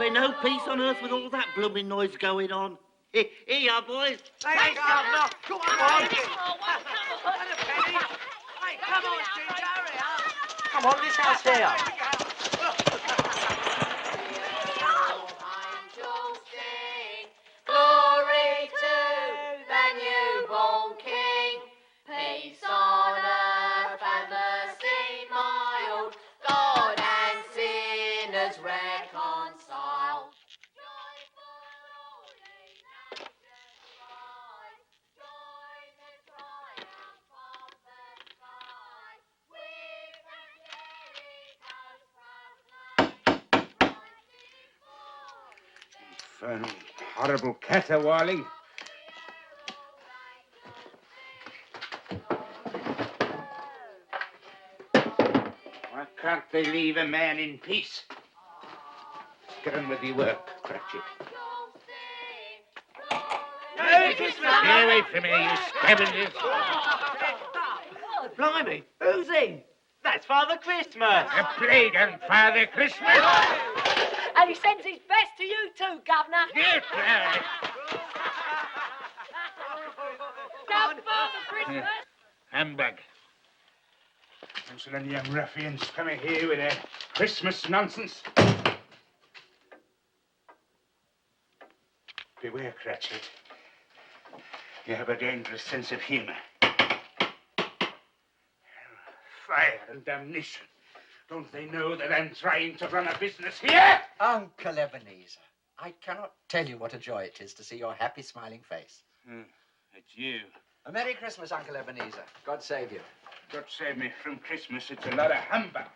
be no peace on earth with all that blooming noise going on. Here you are, boys. Thanks, Governor. Go on, boys. And a penny. Hey, come on, Ginger, hurry up. Come on, this house here. Glory to the newborn King. Peace on earth and mercy mild. God and sinners reconciled. Infernal, horrible caterwauling. Why can't they leave a man in peace? Get on with your work, Cratchit. Merry Christmas. Stay away from me, you scavengers. Blimey, who's he? That's Father Christmas. A plague on Father Christmas. And he sends his best to you too, Governor. Get out. Now, Father Christmas. Humbug. Those little young ruffians coming here with their Christmas nonsense. Beware, Cratchit. You have a dangerous sense of humor. Fire and damnation. Don't they know that I'm trying to run a business here? Uncle Ebenezer, I cannot tell you what a joy it is to see your happy, smiling face. It's you. A Merry Christmas, Uncle Ebenezer. God save you. God save me from Christmas. It's a lot of humbug.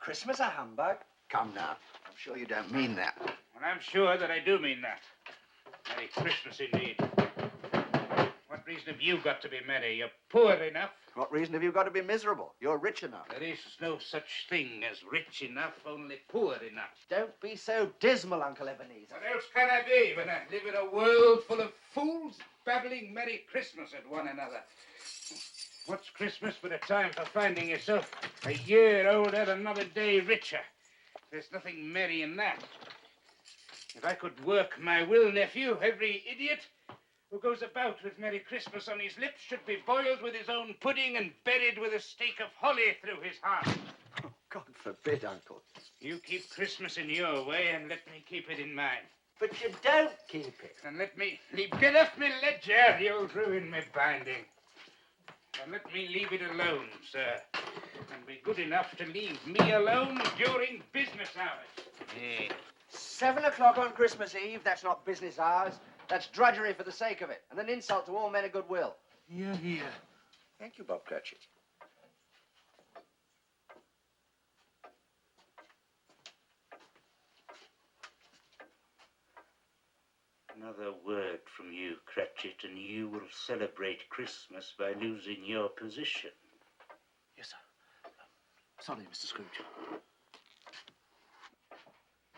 Christmas a humbug? Come now. I'm sure you don't mean that. Well, I'm sure that I do mean that. Merry Christmas, indeed. What reason have you got to be merry? You're poor enough. What reason have you got to be miserable? You're rich enough. There is no such thing as rich enough, only poor enough. Don't be so dismal, Uncle Ebenezer. What else can I be when I live in a world full of fools babbling Merry Christmas at one another? What's Christmas but a time for finding yourself a year older, another day richer? There's nothing merry in that. If I could work my will, nephew, every idiot who goes about with Merry Christmas on his lips should be boiled with his own pudding and buried with a stake of holly through his heart. Oh, God forbid, Uncle. You keep Christmas in your way and let me keep it in mine. But you don't keep it. And let me get off me ledger, you'll ruin me binding. And let me leave it alone, sir. And be good enough to leave me alone during business hours. Yeah. 7 o'clock on Christmas Eve, that's not business hours. That's drudgery for the sake of it, and an insult to all men of goodwill. Hear, hear. Thank you, Bob Cratchit. Another word from you, Cratchit, and you will celebrate Christmas by losing your position. Yes, sir. Sorry, Mr. Scrooge.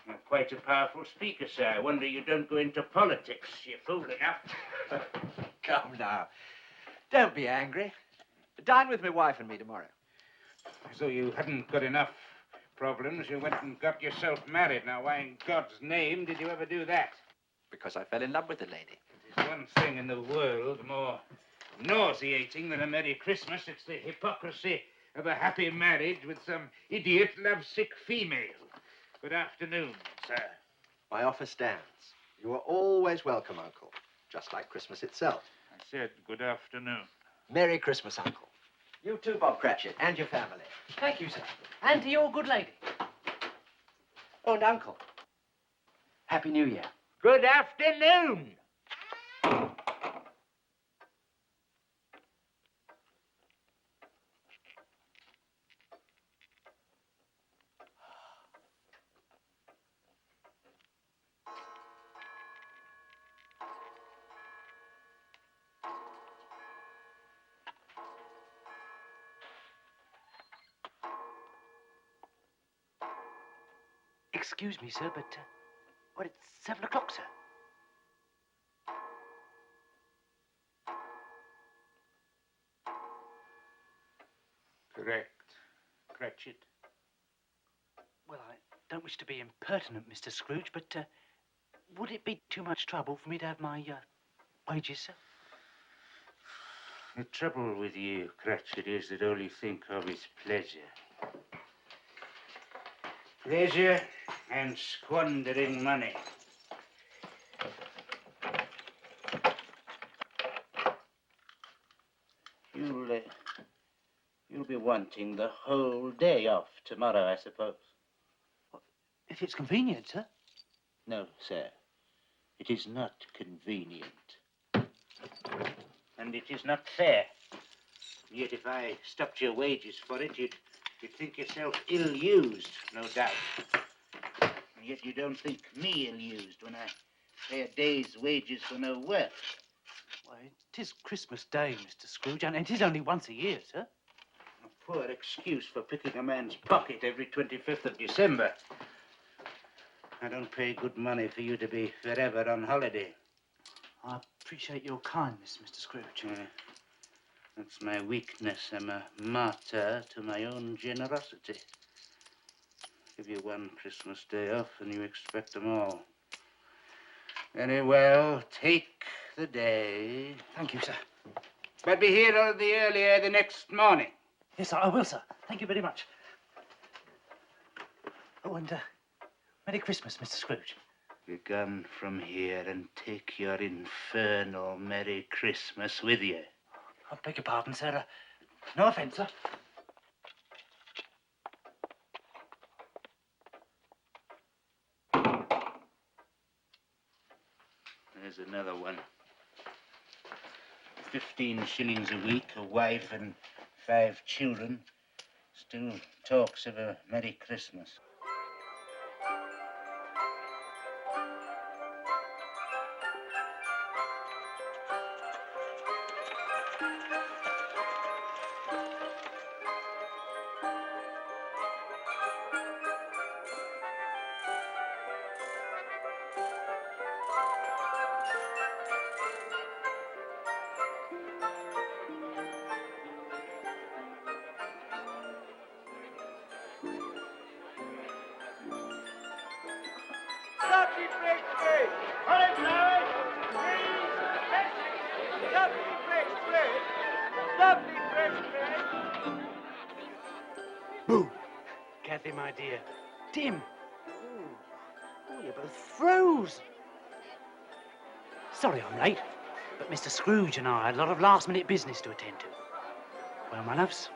You're quite a powerful speaker, sir. I wonder you don't go into politics. You're fool enough. Come now. Don't be angry. Dine with my wife and me tomorrow. As though you hadn't got enough problems, you went and got yourself married. Now, why in God's name did you ever do that? Because I fell in love with the lady. There's one thing in the world more nauseating than a Merry Christmas. It's the hypocrisy of a happy marriage with some idiot lovesick female. Good afternoon, sir. My offer stands. You are always welcome, Uncle. Just like Christmas itself. I said good afternoon. Merry Christmas, Uncle. You too, Bob Cratchit, and your family. Thank you, sir. And to your good lady. Oh, and Uncle. Happy New Year. Good afternoon. Excuse me, sir, but, it's 7 o'clock, sir. Correct, Cratchit. Well, don't wish to be impertinent, Mr. Scrooge, but would it be too much trouble for me to have my wages, sir? The trouble with you, Cratchit, is that all you think of is pleasure. Pleasure and squandering money. You'll be wanting the whole day off tomorrow, I suppose. If it's convenient, sir. No, sir. It is not convenient. And it is not fair. Yet if I stopped your wages for it, you'd think yourself ill-used, no doubt. And yet you don't think me ill-used when I pay a day's wages for no work. Why, it is Christmas Day, Mr. Scrooge, and it is only once a year, sir. A poor excuse for picking a man's pocket every 25th of December. I don't pay good money for you to be forever on holiday. I appreciate your kindness, Mr. Scrooge. That's my weakness. I'm a martyr to my own generosity. Give you one Christmas day off and you expect them all. Very well, take the day. Thank you, sir. But be here all the earlier the next morning. Yes, sir, I will, sir. Thank you very much. Oh, and Merry Christmas, Mr. Scrooge. Be gone from here and take your infernal Merry Christmas with you. I beg your pardon, sir. No offence, sir. There's another one. 15 shillings a week, a wife and 5 children. Still talks of a Merry Christmas. Boo! Kathy, my dear. Tim! Oh, you're both froze. Sorry I'm late, but Mr. Scrooge and I had a lot of last-minute business to attend to. Well, my loves,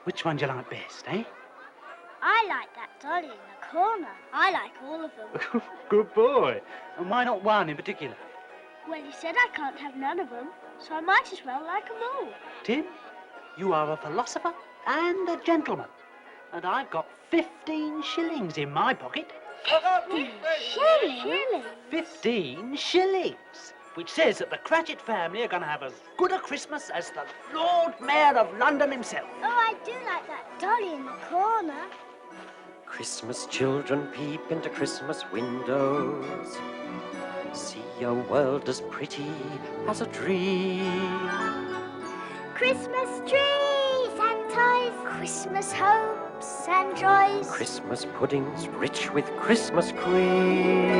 which one do you like best, eh? I like that dolly in the corner. I like all of them. Good boy. And why not one in particular? Well, you said I can't have none of them, so I might as well like them all. Tim, you are a philosopher and a gentleman. And I've got 15 shillings in my pocket. 15 shillings? 15 shillings, which says that the Cratchit family are going to have as good a Christmas as the Lord Mayor of London himself. Oh, I do like that dolly in the corner. Christmas children peep into Christmas windows. See a world as pretty as a dream. Christmas trees and toys, Christmas hopes and joys. Christmas puddings rich with Christmas cream.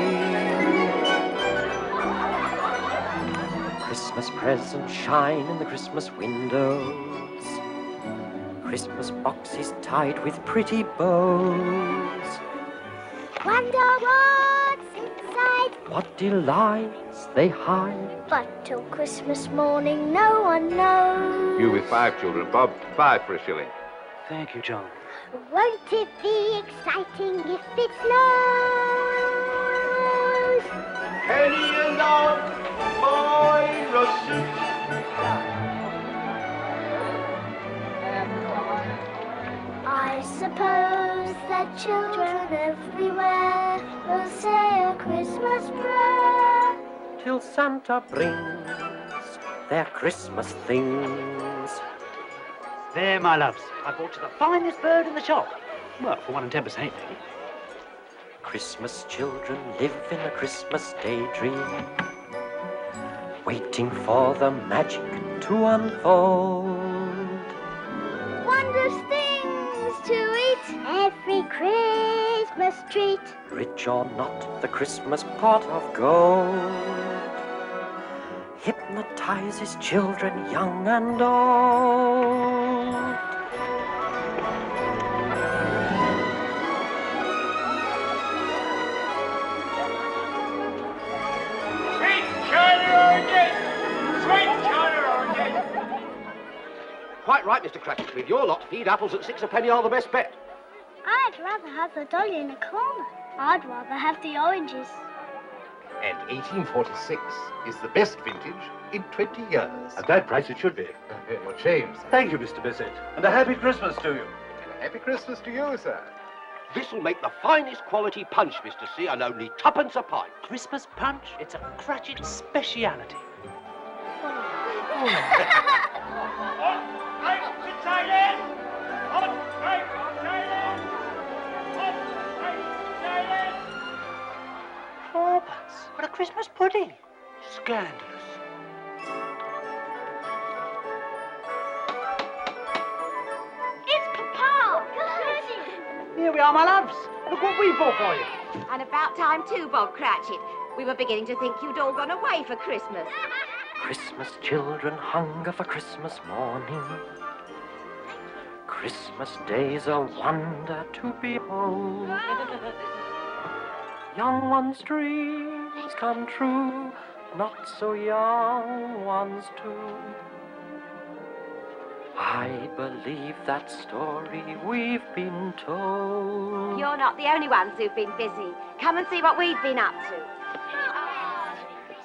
Christmas presents shine in the Christmas windows. Christmas boxes tied with pretty bows. Wonder what's inside. What delights they hide. But till Christmas morning, no one knows. You with 5 children, Bob. 5 for a shilling. Thank you, John. Won't it be exciting if it snows? Penny along, boy, Russell. I suppose that children everywhere will say a Christmas prayer. Till Santa brings their Christmas things. There, my loves. I bought you the finest bird in the shop. Well, for 1 and 10%, maybe. Christmas children live in a Christmas daydream, waiting for the magic to unfold. Wondrous things to eat every Christmas treat. Rich or not, the Christmas pot of gold hypnotizes children young and old. Quite right, Mr. Cratchit. With your lot, feed apples at 6 a penny are the best bet. I'd rather have the dolly in the corner. I'd rather have the oranges. And 1846 is the best vintage in 20 years. At that price it should be. What James? Thank you, Mr. Bissett. And a happy Christmas to you. And a happy Christmas to you, sir. This'll make the finest quality punch, Mr. C, and only twopence a pint. Christmas punch? It's a Cratchit speciality. Fourpence for a Christmas pudding. Scandalous. It's Papa! Here we are, my loves. Look what we bought for you. And about time too, Bob Cratchit. We were beginning to think you'd all gone away for Christmas. Christmas children hunger for Christmas morning. Christmas day's a wonder to behold. Young ones' dreams come true, not so young ones too. I believe that story we've been told. You're not the only ones who've been busy. Come and see what we've been up to.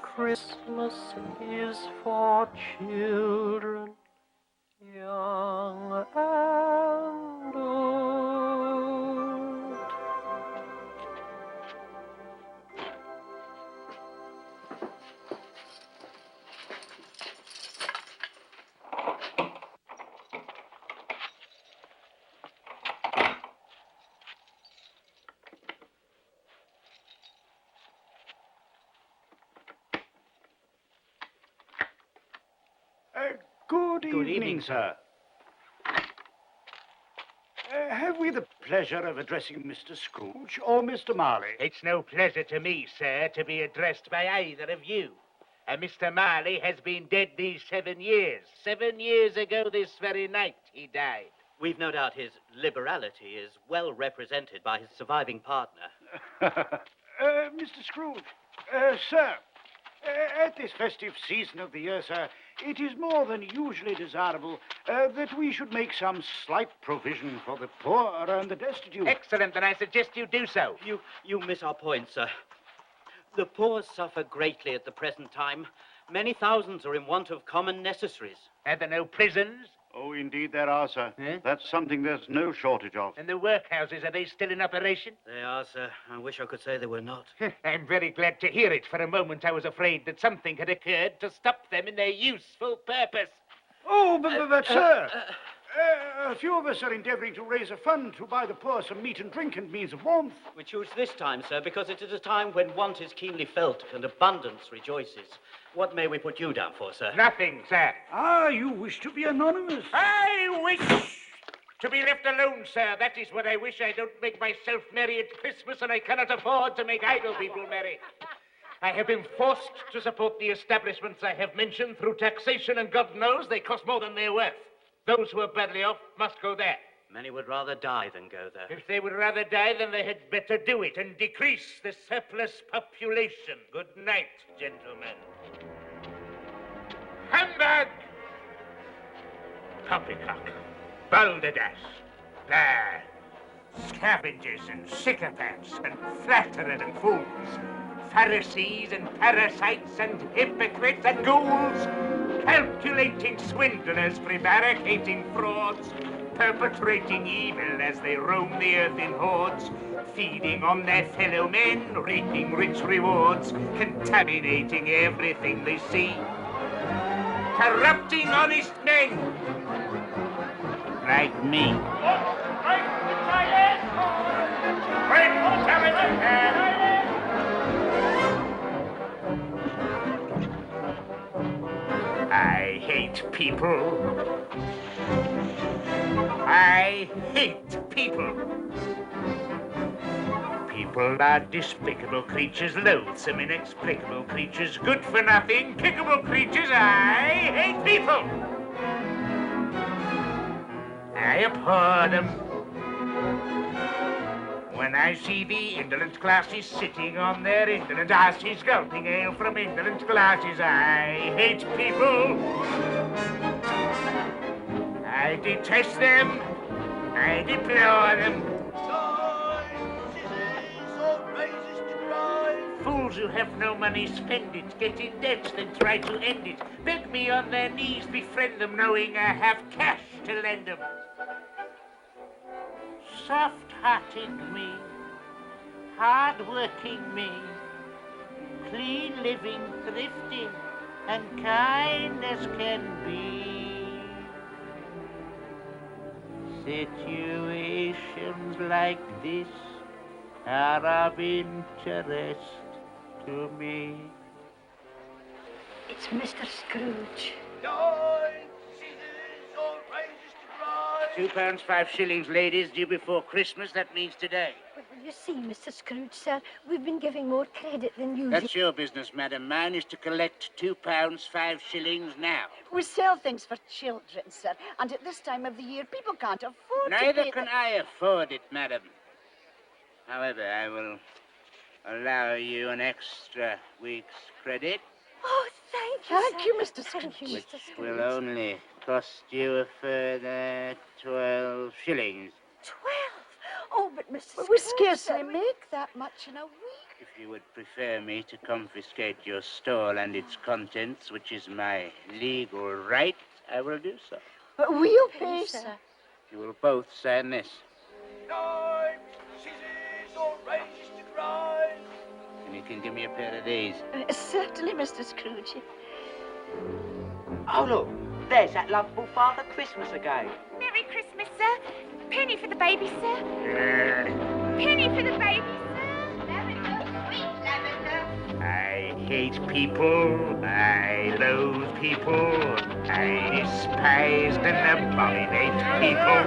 Christmas is for children, young and old. Good evening, sir. Have we the pleasure of addressing Mr. Scrooge or Mr. Marley? It's no pleasure to me, sir, to be addressed by either of you. Mr. Marley has been dead these 7 years. 7 years ago this very night he died. We've no doubt his liberality is well represented by his surviving partner. Mr. Scrooge, sir, at this festive season of the year, sir, it is more than usually desirable that we should make some slight provision for the poor and the destitute. Excellent, then I suggest you do so. You miss our point, sir. The poor suffer greatly at the present time. Many thousands are in want of common necessaries. Are there no prisons? Oh, indeed there are, sir. That's something there's no shortage of. And the workhouses, are they still in operation? They are, sir. I wish I could say they were not. I'm very glad to hear it. For a moment I was afraid that something had occurred to stop them in their useful purpose. Oh, but sir, a few of us are endeavouring to raise a fund to buy the poor some meat and drink and means of warmth. We choose this time, sir, because it is a time when want is keenly felt and abundance rejoices. What may we put you down for, sir? Nothing, sir. Ah, you wish to be anonymous. I wish to be left alone, sir. That is what I wish. I don't make myself merry at Christmas, and I cannot afford to make idle people merry. I have been forced to support the establishments I have mentioned through taxation, and God knows they cost more than they're worth. Those who are badly off must go there. Many would rather die than go there. If they would rather die, then they had better do it and decrease the surplus population. Good night, gentlemen. Humbug! Poppycock, balderdash, blah, scavengers and sycophants and flatterers and fools, Pharisees and parasites and hypocrites and ghouls, calculating swindlers, prevaricating frauds, perpetrating evil as they roam the earth in hordes, feeding on their fellow men, reaping rich rewards, contaminating everything they see, corrupting honest men, like me. I hate people. I hate people. people are despicable creatures, loathsome, inexplicable creatures, good for nothing, kickable creatures. I hate people. I abhor them. When I see the indolent classes sitting on their indolent asses, gulping ale from indolent glasses, I hate people. I detest them. I deplore them. Fools who have no money spend it, get in debt, then try to end it. Beg me on their knees, befriend them, knowing I have cash to lend them. Soft-hearted me, hard-working me, clean-living, thrifty, and kind as can be. Situations like this are of interest to me. It's Mr. Scrooge. £2, 5 shillings, ladies, due before Christmas. That means today. Well, you see, Mr. Scrooge, sir, we've been giving more credit than usual. That's your business, madam. Mine is to collect £2, 5 shillings now. We sell things for children, sir, and at this time of the year, people can't afford Neither to pay can I afford it, madam. However, I will allow you an extra week's credit. Oh, thank you, Mr. Scrooge. Which will only cost you a further 12 shillings. 12? Oh, but Mr. Scrooge, we scarcely make that much in a week. If you would prefer me to confiscate your stall and its contents, which is my legal right, I will do so. But we'll pay, sir. You will both sign this. And you can give me a pair of these. Certainly, Mr. Scrooge. Oh, look, there's that lovable Father Christmas again. Merry Christmas, sir. Penny for the baby, sir. Penny for the baby, sir. Lavender, sweet lavender. I hate people. I loathe people. I despise and abominate people.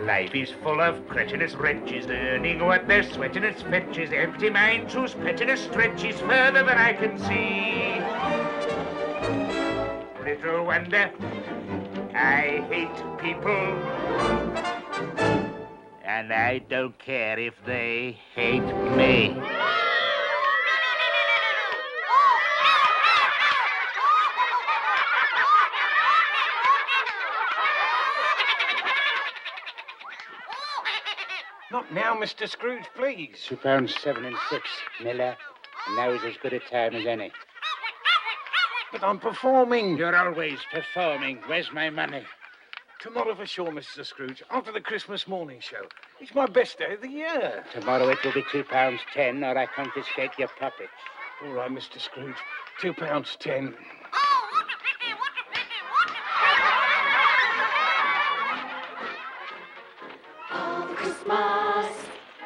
Life is full of cretinous wretches, earning what their sweatiness fetches, empty minds whose pettiness stretches further than I can see. Little wonder I hate people, and I don't care if they hate me. Not now, Mr. Scrooge, please. £2, 7 and 6, Miller. And now is as good a time as any. But I'm performing. You're always performing. Where's my money? Tomorrow for sure, Mr. Scrooge. After the Christmas morning show. It's my best day of the year. Tomorrow it will be £2, 10, or I confiscate your puppets. All right, Mr. Scrooge. £2, 10.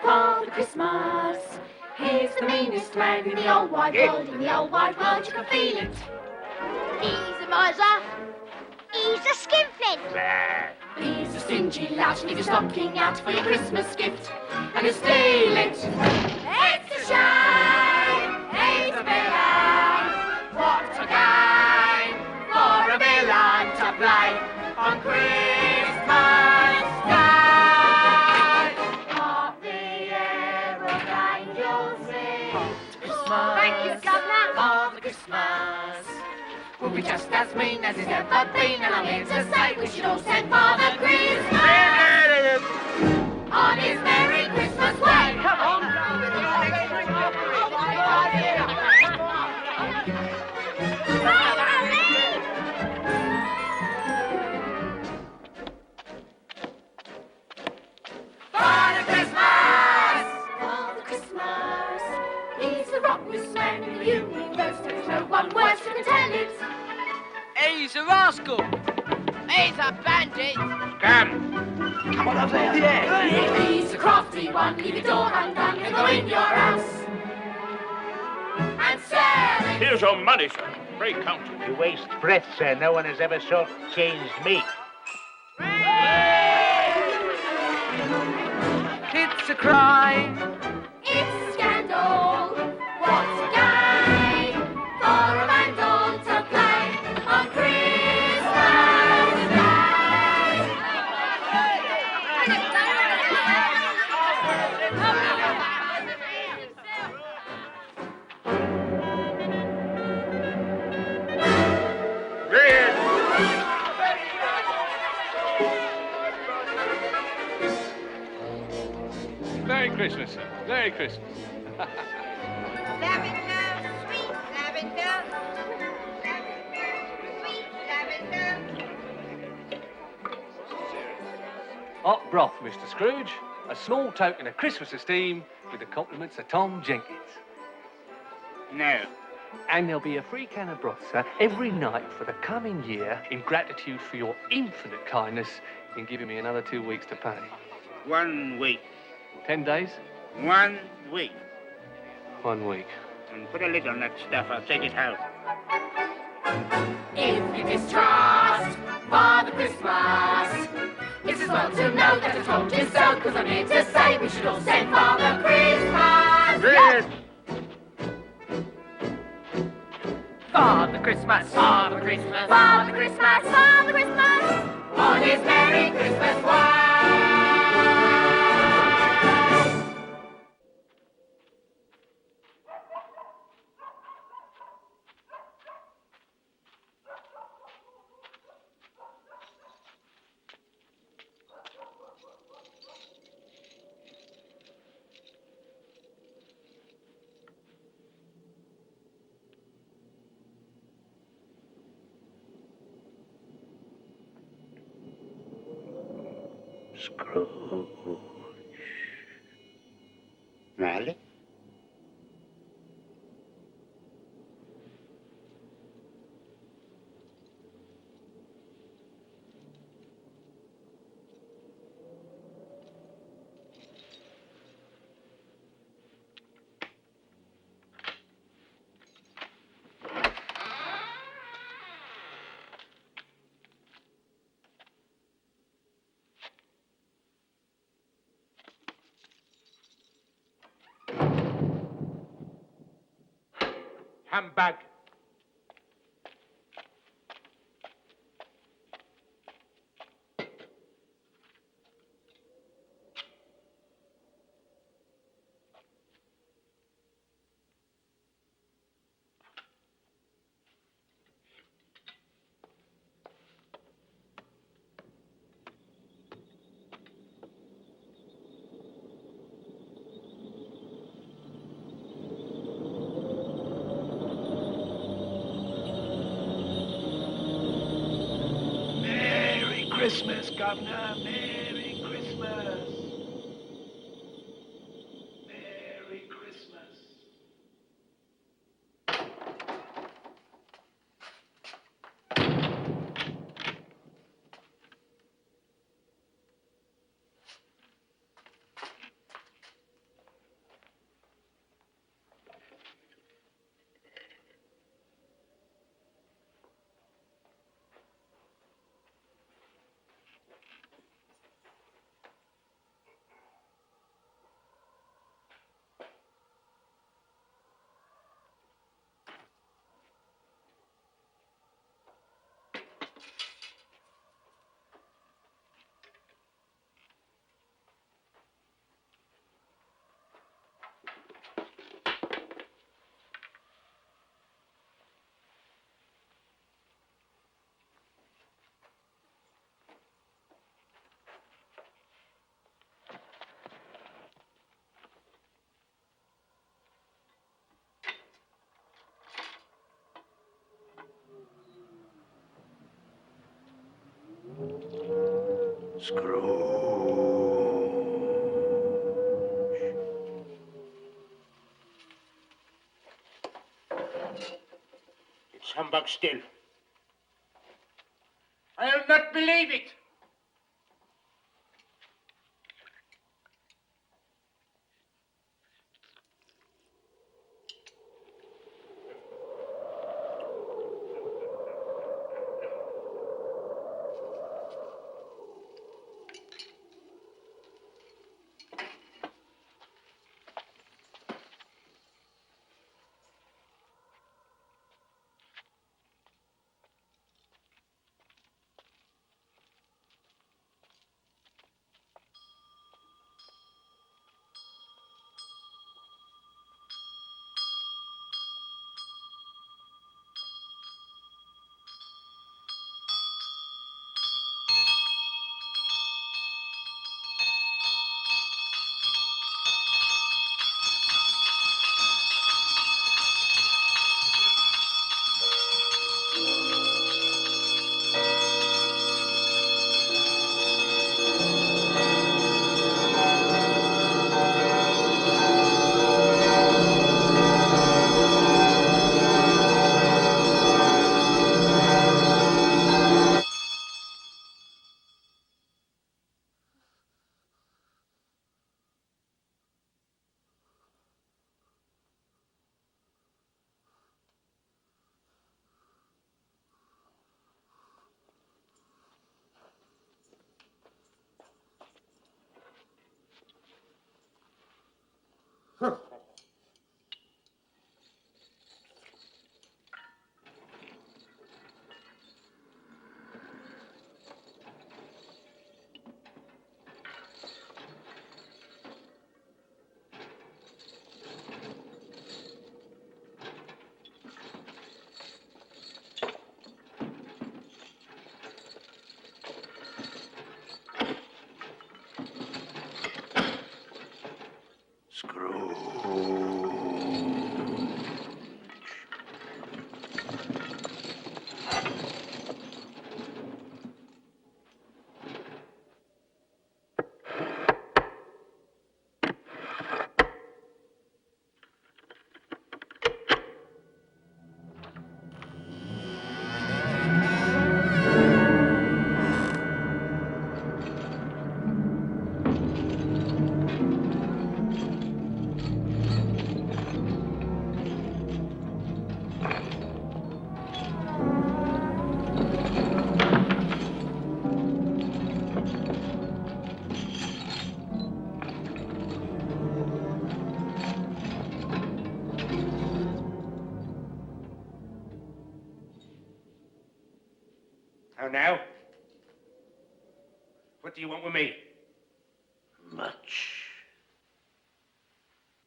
Father Christmas, he's the meanest man in the old wide world. In the old wide world, you can feel it. He's a miser. He's a skinflint. He's a stingy lout, leave your stocking out for your Christmas gift. And he'll stay late. It's a shame, it's a villain. What a game for a villain to play on Christmas Day. Hark the aeroplane angels sing. Christmas, Thank you, Governor. Father Christmas will be just as mean as he's ever been, and I'm here to say we should all send Father Christmas on his Merry Christmas way. Come on. Father Christmas! Father Christmas! He's the rottenest man in the universe. There's no one worse who can tell it. He's a rascal. He's a bandit. Come! Come on up there. Yeah. He's a crafty one. Leave your door undone and go in your house and sell it. Here's your money, sir. Pray count it. You waste breath, sir. No one has ever short-changed me. It's a cry. It's a scandal. What's a game for a vandal to play on Christmas Day? Merry Christmas, sir. Merry Christmas. Lavender, sweet lavender. Sweet lavender. Hot broth, Mr. Scrooge. A small token of Christmas esteem with the compliments of Tom Jenkins. No. And there'll be a free can of broth, sir, every night for the coming year in gratitude for your infinite kindness in giving me another 2 weeks to pay. 1 week. 10 days? 1 week. 1 week. And put a lid on that stuff. I'll take it home. If you distrust Father Christmas, it's as well to know that I told you so, because I'm here to say we should all send Father Christmas. Yes. Father Christmas, Father Christmas, Father Christmas, Father Christmas, on his Merry Christmas way. Scrooge. Riley? Humbug. Christmas, Governor. Merry Christmas. Merry Christmas. It's humbug still. I'll not believe it. How now? What do you want with me? Much.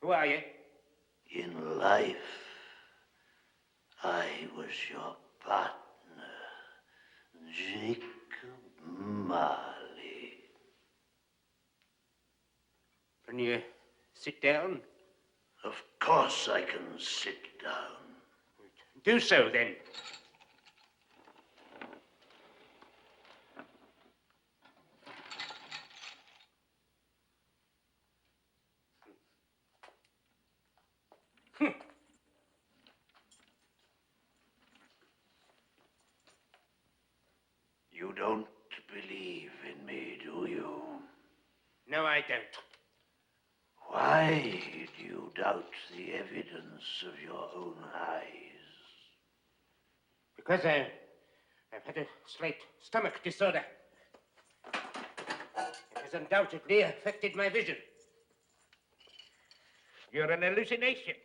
Who are you? In life, I was your partner, Jacob Marley. Can you sit down? Of course I can sit down. Do so, then. You don't believe in me, do you? No, I don't. Why do you doubt the evidence of your own eyes? Because I've had a slight stomach disorder. It has undoubtedly affected my vision. You're an hallucination.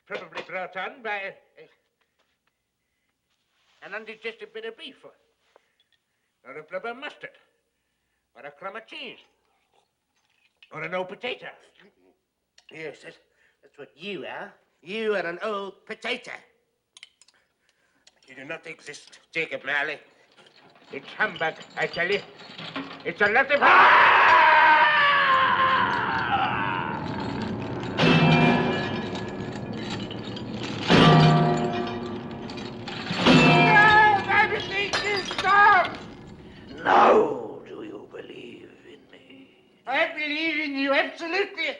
Probably brought on by an undigested bit of beef, or a blubber mustard, or a crumb of cheese, or an old potato. Yes, that's what you are. You are an old potato. You do not exist, Jacob Marley. It's humbug, I tell you. It's a lot of Stop! Now do you believe in me? I believe in you, absolutely.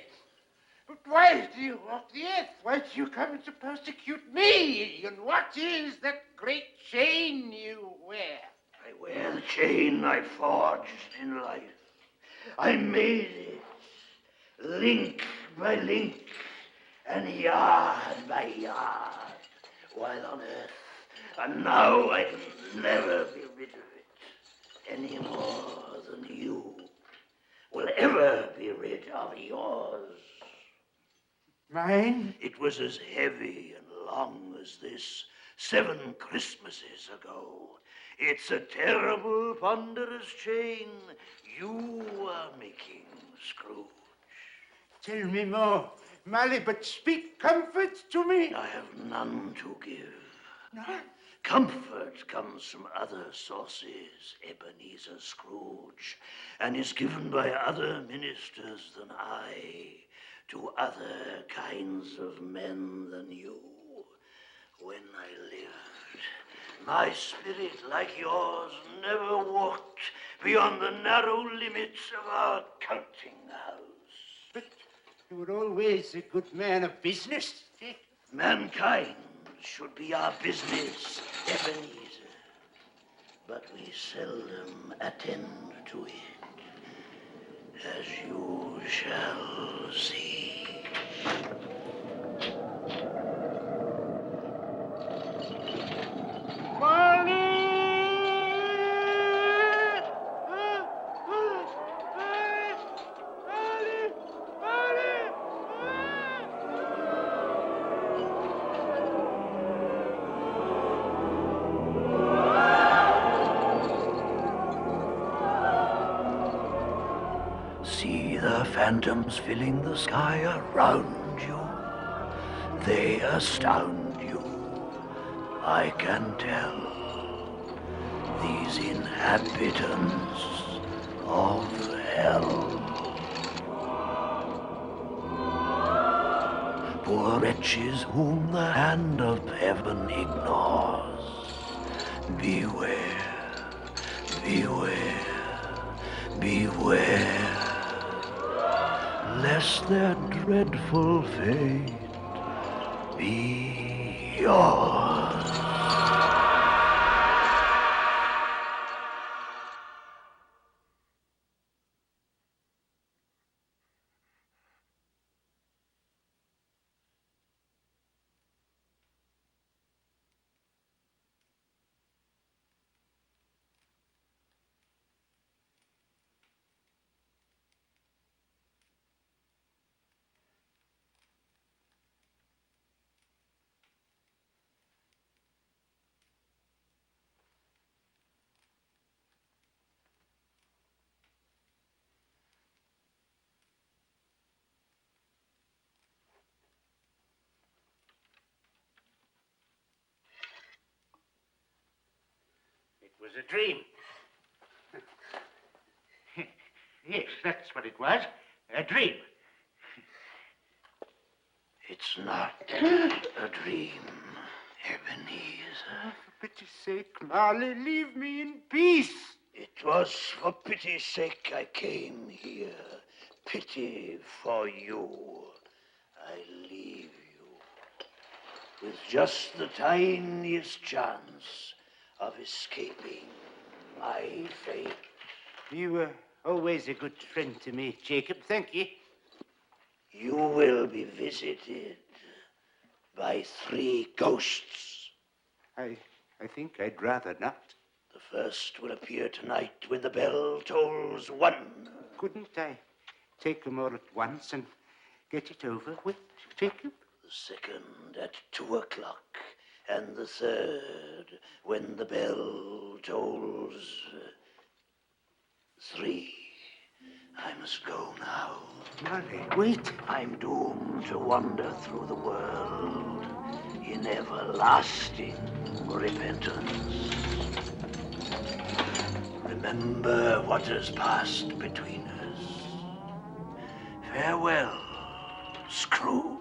But why do you walk the earth? Why do you come to persecute me? And what is that great chain you wear? I wear the chain I forged in life. I made it, link by link, and yard by yard, while on earth. And now I can never be rid of it, any more than you will ever be rid of yours. Mine? It was as heavy and long as this 7 Christmases ago. It's a terrible, ponderous chain you are making, Scrooge. Tell me more, Marley, but speak comfort to me. I have none to give. None? Comfort comes from other sources, Ebenezer Scrooge, and is given by other ministers than I to other kinds of men than you. When I lived, my spirit, like yours, never walked beyond the narrow limits of our counting house. But you were always a good man of business. Mankind should be our business, Ebenezer, but we seldom attend to it, as you shall see. See the phantoms filling the sky around you. They astound you. I can tell. These inhabitants of hell. Poor wretches whom the hand of heaven ignores. Beware, beware, beware, lest their dreadful fate be yours. It was a dream. Yes, that's what it was. A dream. It's not a dream, Ebenezer. For pity's sake, Marley, leave me in peace. It was for pity's sake I came here. Pity for you. I leave you with just the tiniest chance of escaping my fate. You were always a good friend to me, Jacob. Thank you. You will be visited by 3 ghosts. I think I'd rather not. The first will appear tonight when the bell tolls 1. Couldn't I take them all at once and get it over with, Jacob? The second at 2 o'clock, and the third when the bell tolls 3. I must go now. Marley, wait. I'm doomed to wander through the world in everlasting repentance. Remember what has passed between us. Farewell, Scrooge.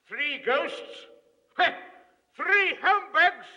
Three ghosts? 3 humbugs?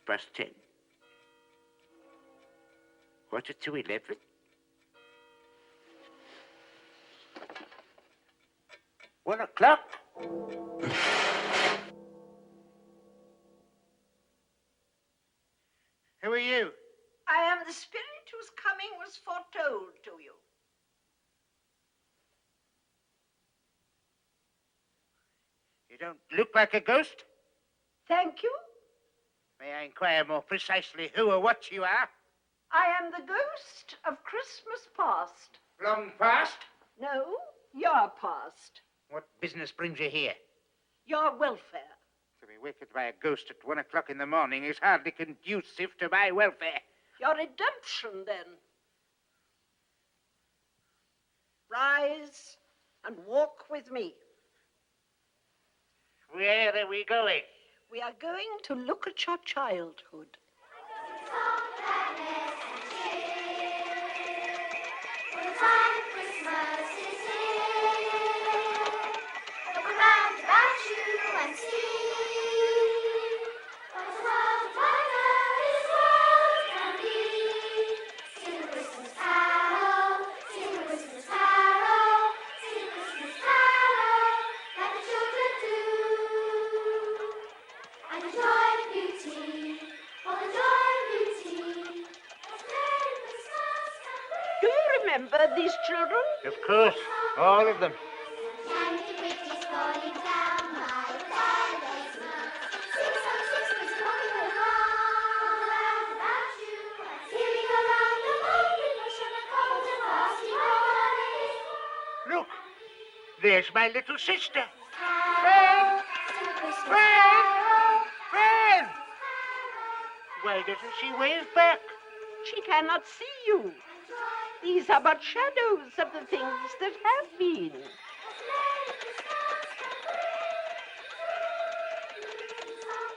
+10. Quarter to 11. One o'clock. Who are you? I am the spirit whose coming was foretold to you. You don't look like a ghost. Thank you. May I inquire more precisely who or what you are? I am the ghost of Christmas past. Long past? No, your past. What business brings you here? Your welfare. To be wakened by a ghost at 1 o'clock in the morning is hardly conducive to my welfare. Your redemption, then. Rise and walk with me. Where are we going? We are going to look at your childhood. remember these children? Of course, all of them. Look, there's my little sister. Fran! Fran! Fran! Why doesn't she wave back? She cannot see you. These are but shadows of the things that have been.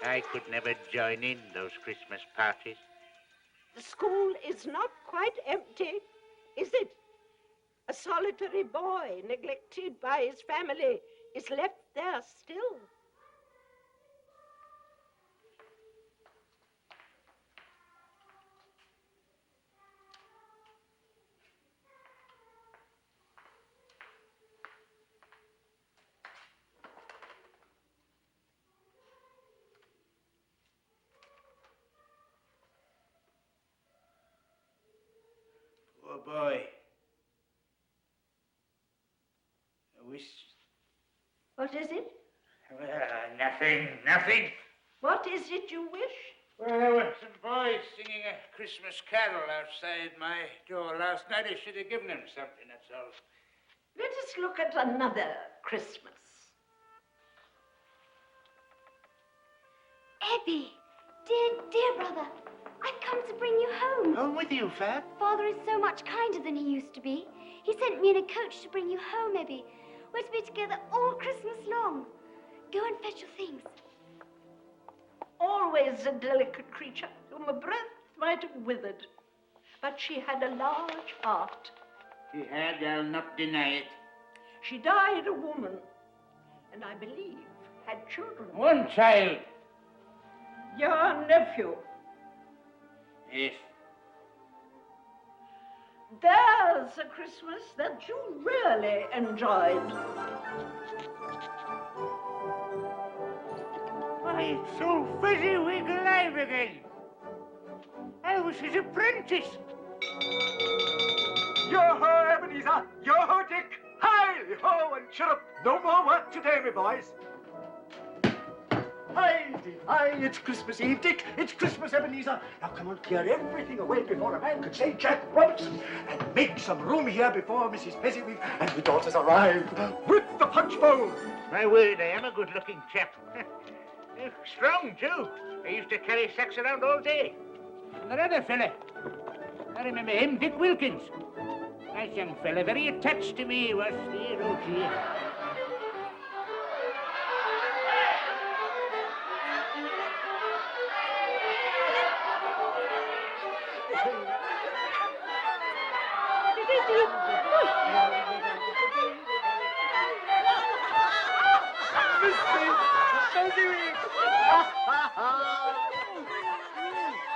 I could never join in those Christmas parties. The school is not quite empty, is it? A solitary boy, neglected by his family, is left there still. Poor boy. I wish... What is it? Well, nothing. What is it you wish? Well, there were some boys singing a Christmas carol outside my door last night. I should have given them something, that's all. Let us look at another Christmas. Ebbie, dear brother, I've come to bring you home. Home with you, Fab? Father is so much kinder than he used to be. He sent me in a coach to bring you home, Ebbie. We're to be together all Christmas long. Go and fetch your things. Always a delicate creature whom a breath might have withered. But she had a large heart. She had, I'll not deny it. She died a woman, and I believe had children. One child. Your nephew. Yes. There's a Christmas that you really enjoyed. Why, it's so fezziwig alive again. I was his apprentice. Yo-ho, Ebenezer! Yo-ho, Dick! Hi-ho, and chirrup! No more work today, me boys. Hi, it's Christmas Eve, Dick. It's Christmas, Ebenezer. Now, come on, clear everything away before a man could say Jack Robinson, and make some room here before Mrs. Fezziwig and the daughters arrive with the punch bowl. My word, I am a good-looking chap. Strong, too. I used to carry sacks around all day. And that other fella, I remember him, Dick Wilkins. Nice young fella, very attached to me, was dear, oh dear.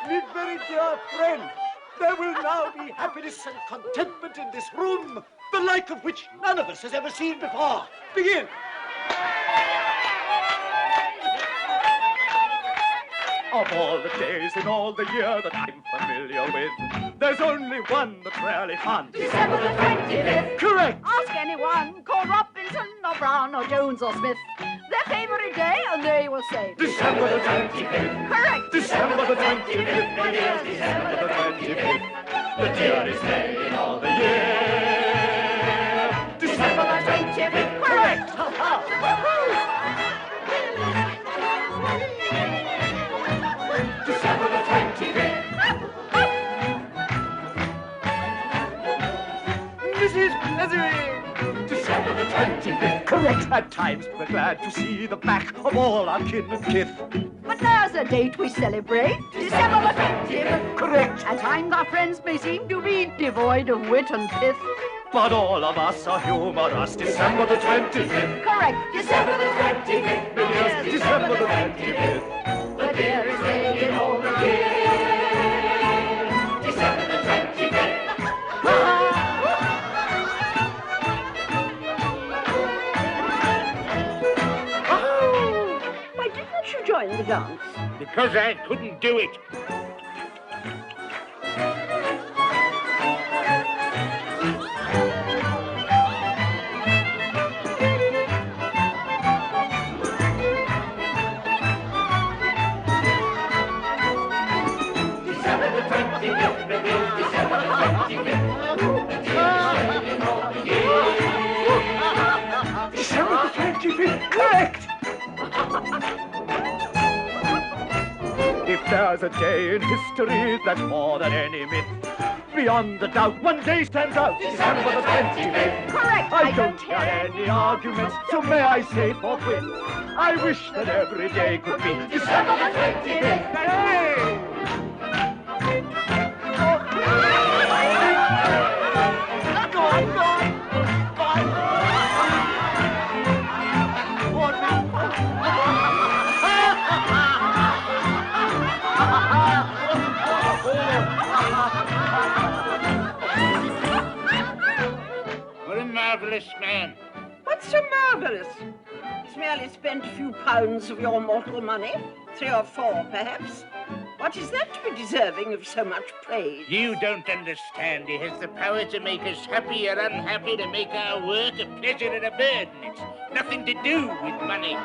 My very dear friend, there will now be happiness and contentment in this room, the like of which none of us has ever seen before. Begin. Of all the days in all the year that I'm familiar with, there's only one that's really fun. December the 25th. Correct. Ask anyone, call Robinson or Brown or Jones or Smith, their favorite day, and they will say December the 25th. Correct. December the 25th. My dear, December the 25th. The dearest day in all the year. December the 25th. Correct. Ha ha. December the 25th. Mrs. Fezziwig. December the 25th. Correct. At times we're glad to see the back of all our kin and kith. But there's a date we celebrate, December the 25th. Correct. At times our friends may seem to be devoid of wit and pith. But all of us are humorous. December the 25th. Correct. December the 25th. Yes, December the 25th. The dearest day in all the year. December the 25th. Why didn't you join the dance? Because I couldn't do it. 25th, December the 25th. December the 25th, correct! If there's a day in history that's more than any myth, beyond the doubt, one day stands out, December the 25th. Correct. I don't hear any arguments, so may I say forthwith, I wish that every day could be December the 25th. Hey! Go on, go on. Go on. What a marvelous man. What's so marvelous? He's merely spent a few pounds of your mortal money. 3 or 4, perhaps. What is that to be deserving of so much praise? You don't understand. He has the power to make us happy or unhappy, to make our work a pleasure and a burden. It's nothing to do with money.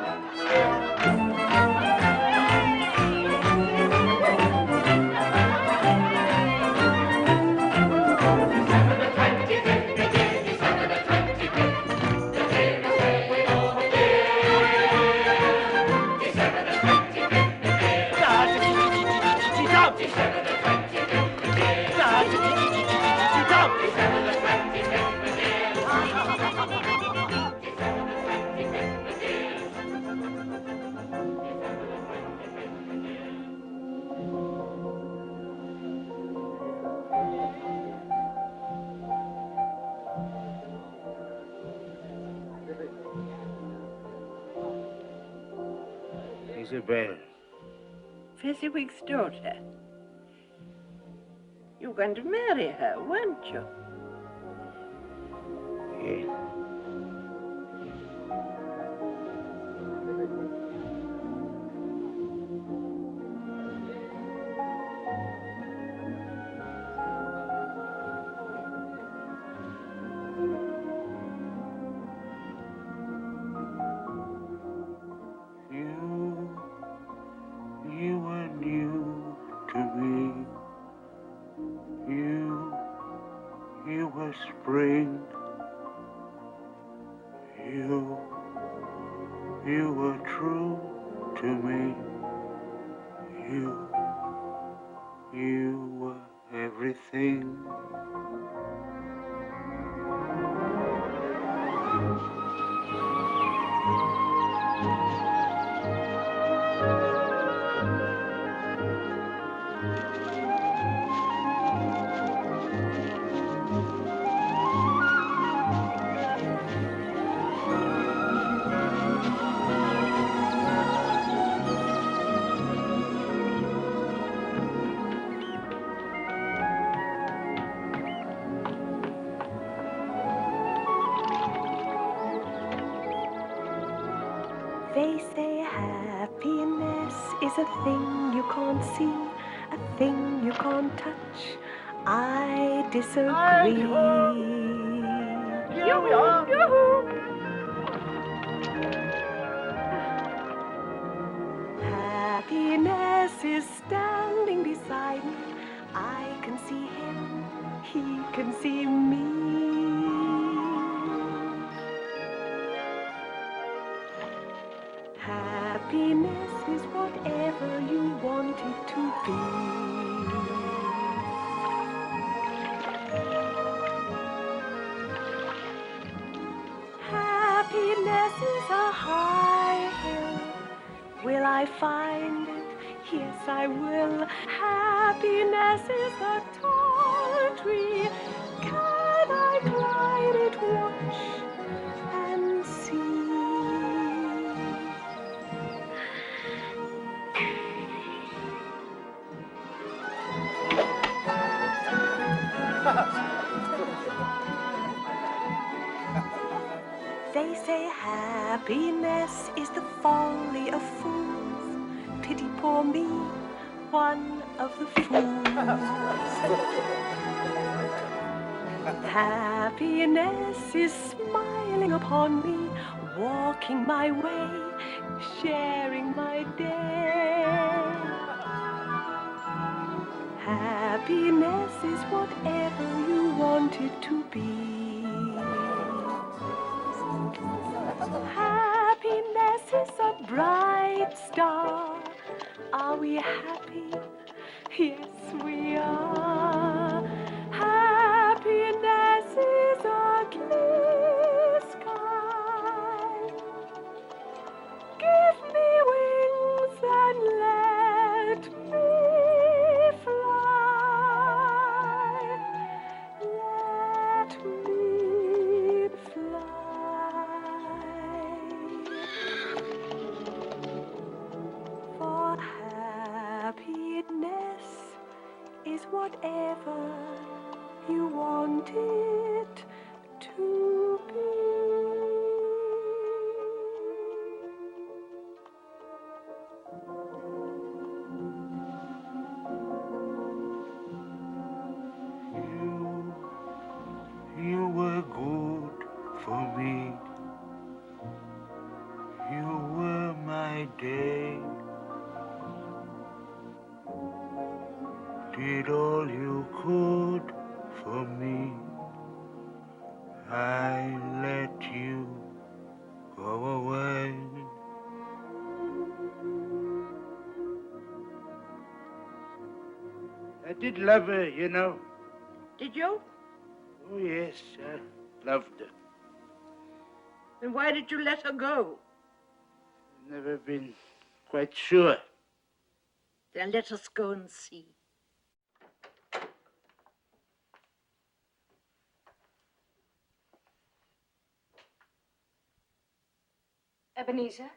Isabel. Fezziwig's daughter. You were going to marry her, weren't you? Yes. You were new to me. You were spring. You were true to me. You were everything. They say happiness is a thing you can't see, a thing you can't touch. I disagree. Here we are. Yoo-hoo. Happiness is standing beside me. I can see him, he can see me. Happiness is whatever you want it to be. Happiness is a high hill. Will I find it? Yes, I will. Happiness is a tall tree. Can I climb it? Watch and see. They say happiness is the folly of fools. Pity poor me, one of the fools. Happiness is smiling upon me, walking my way, sharing my day. Happiness is whatever you want it to be. Happiness is a bright star. Are we happy? Yes, we are. Happiness is a clear sky. Give me wings and let me fly. Let me fly. For happiness is whatever you want it to be. You were good for me. You were my day. Did all you could for me. I let you go away. I did love her, you know. Did you? Oh, yes, I loved her. Then why did you let her go? Never been quite sure. Then let us go and see. Ebenezer,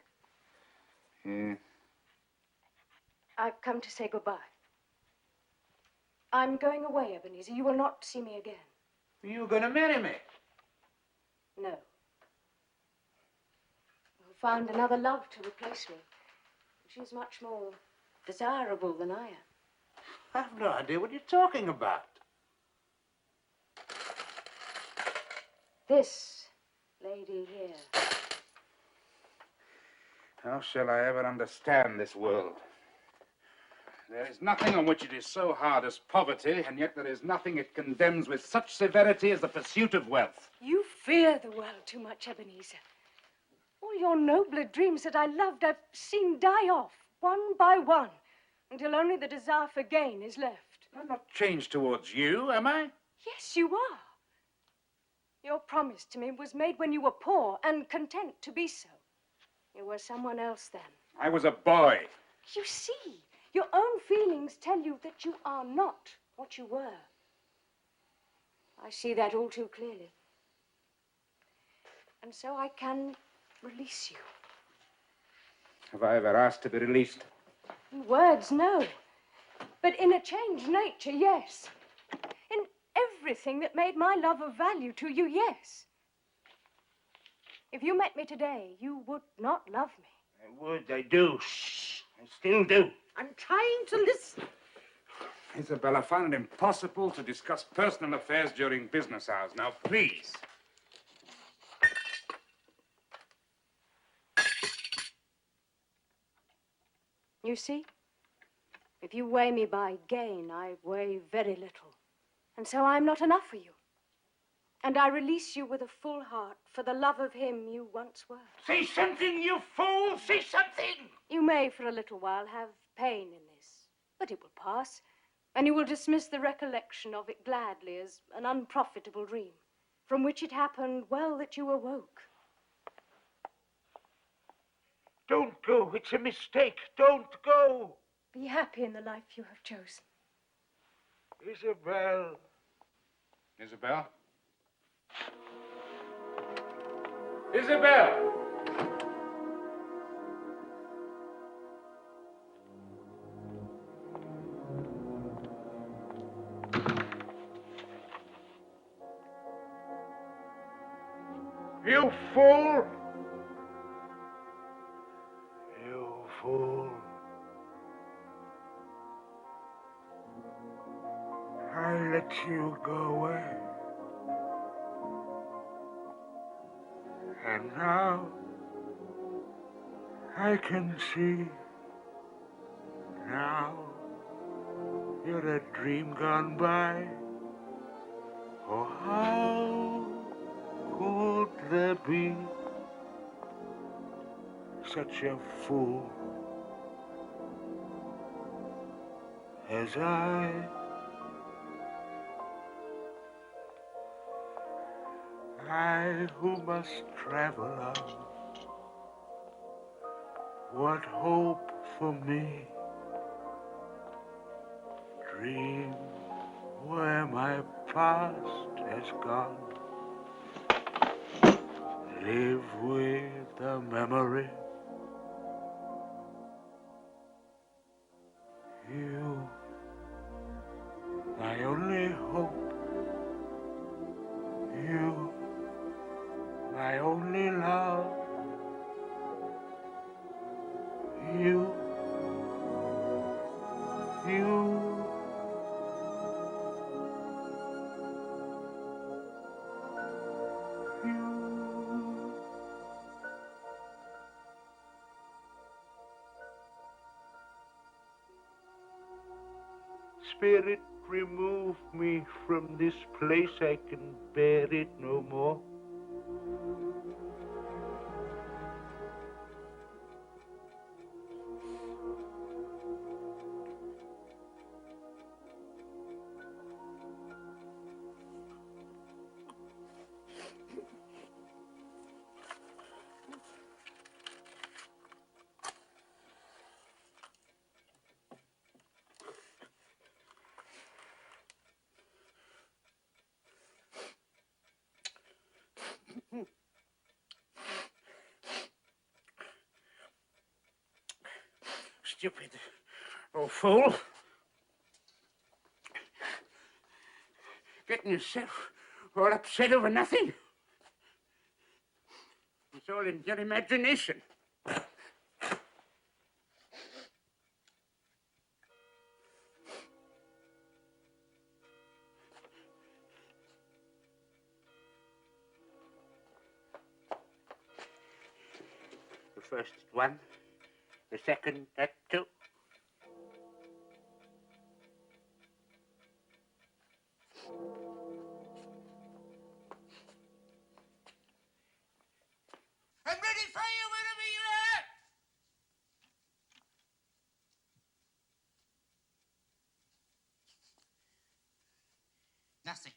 Yeah. I've come to say goodbye. I'm going away, Ebenezer. You will not see me again. You going to marry me? No. You'll find another love to replace me. She's much more desirable than I am. I have no idea what you're talking about. This lady here. How shall I ever understand this world? There is nothing on which it is so hard as poverty, and yet there is nothing it condemns with such severity as the pursuit of wealth. You fear the world too much, Ebenezer. All your nobler dreams that I loved, I've seen die off, one by one, until only the desire for gain is left. I'm not changed towards you, am I? Yes, you are. Your promise to me was made when you were poor and content to be so. You were someone else then. I was a boy. You see, your own feelings tell you that you are not what you were. I see that all too clearly. And so I can release you. Have I ever asked to be released? In words, no. But in a changed nature, yes. In everything that made my love of value to you, yes. If you met me today, you would not love me. I would, I do. Shh, I still do. I'm trying to listen. Isabel, I find it impossible to discuss personal affairs during business hours. Now, please. You see, if you weigh me by gain, I weigh very little. And so I'm not enough for you. And I release you with a full heart for the love of him you once were. Say something, you fool! Say something! You may, for a little while, have pain in this, but it will pass, and you will dismiss the recollection of it gladly as an unprofitable dream, from which it happened well that you awoke. Don't go. It's a mistake. Don't go. Be happy in the life you have chosen. Isabel. Isabel? Isabel! You fool! You fool. I let you go away. And now I can see. Now You're a dream gone by. Oh, how could there be such a fool as I? I who must travel on, what hope for me? Dream where my past has gone. Live with the memory. You, my only hope. You, my only love. You. Spirit, remove me from this place. I can bear it no more. Stupid old fool. Getting yourself all upset over nothing. It's all in your imagination. The first one, the second, that two. I'm ready for you whenever you are. Nothing.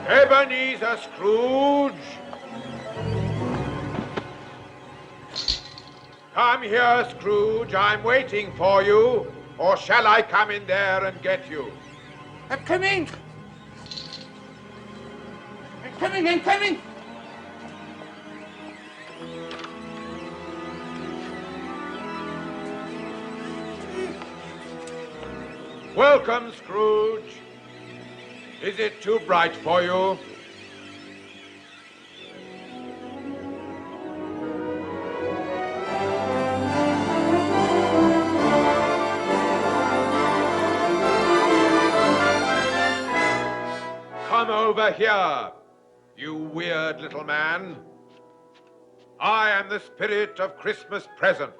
Ebenezer Scrooge! Come here, Scrooge. I'm waiting for you. Or shall I come in there and get you? I'm coming. I'm coming. Welcome, Scrooge. Is it too bright for you? Come over here, you weird little man. I am the spirit of Christmas present.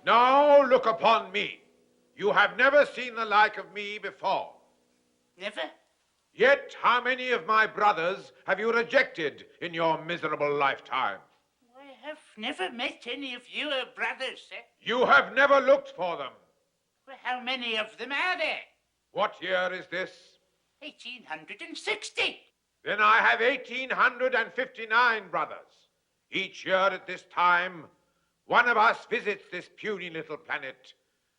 Now look upon me. You have never seen the like of me before. Never? Yet how many of my brothers have you rejected in your miserable lifetime? I have never met any of your brothers, sir. You have never looked for them. Well, how many of them are there? What year is this? 1860. Then I have 1859 brothers. Each year at this time, one of us visits this puny little planet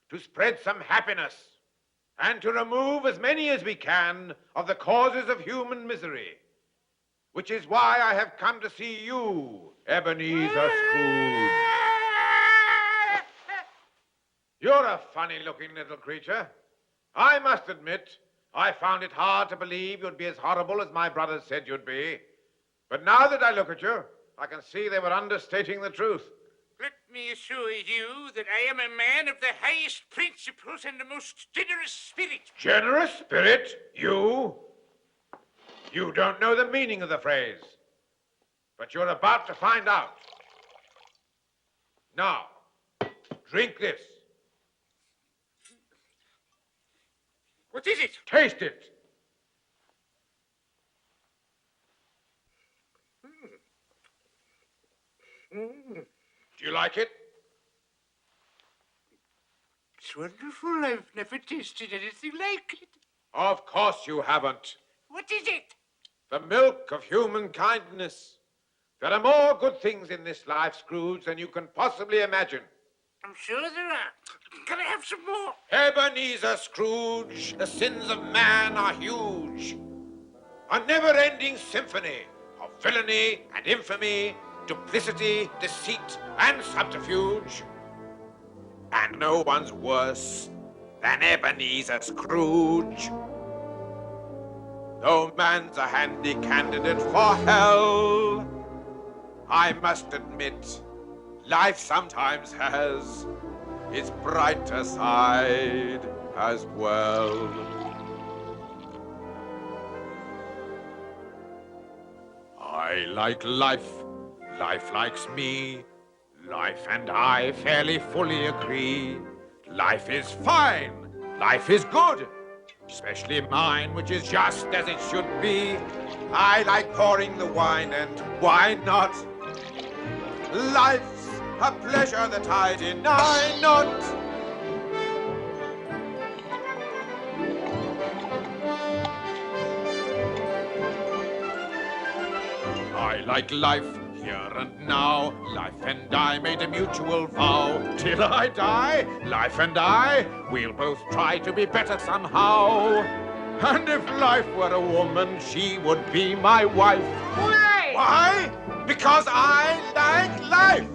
to spread some happiness and to remove as many as we can of the causes of human misery, which is why I have come to see you, Ebenezer Scrooge. You're a funny-looking little creature. I must admit, I found it hard to believe you'd be as horrible as my brothers said you'd be. But now that I look at you, I can see they were understating the truth. Let me assure you that I am a man of the highest principles and the most generous spirit. Generous spirit? You? You don't know the meaning of the phrase. But you're about to find out. Now, drink this. What is it? Taste it. Do you like it? It's wonderful. I've never tasted anything like it. Of course you haven't. What is it? The milk of human kindness. There are more good things in this life, Scrooge, than you can possibly imagine. I'm sure there are. Can I have some more? Ebenezer Scrooge, the sins of man are huge. A never-ending symphony of villainy and infamy, duplicity, deceit, and subterfuge. And no one's worse than Ebenezer Scrooge. Though man's a handy candidate for hell, I must admit, life sometimes has its brighter side as well. I like life, life likes me, life and I fairly fully agree. Life is fine, life is good, especially mine, which is just as it should be. I like pouring the wine, and why not? Life's a pleasure that I deny not. I like life here and now. Life and I made a mutual vow. Till I die, life and I, we'll both try to be better somehow. And if life were a woman, she would be my wife. Why? Why? Because I like life.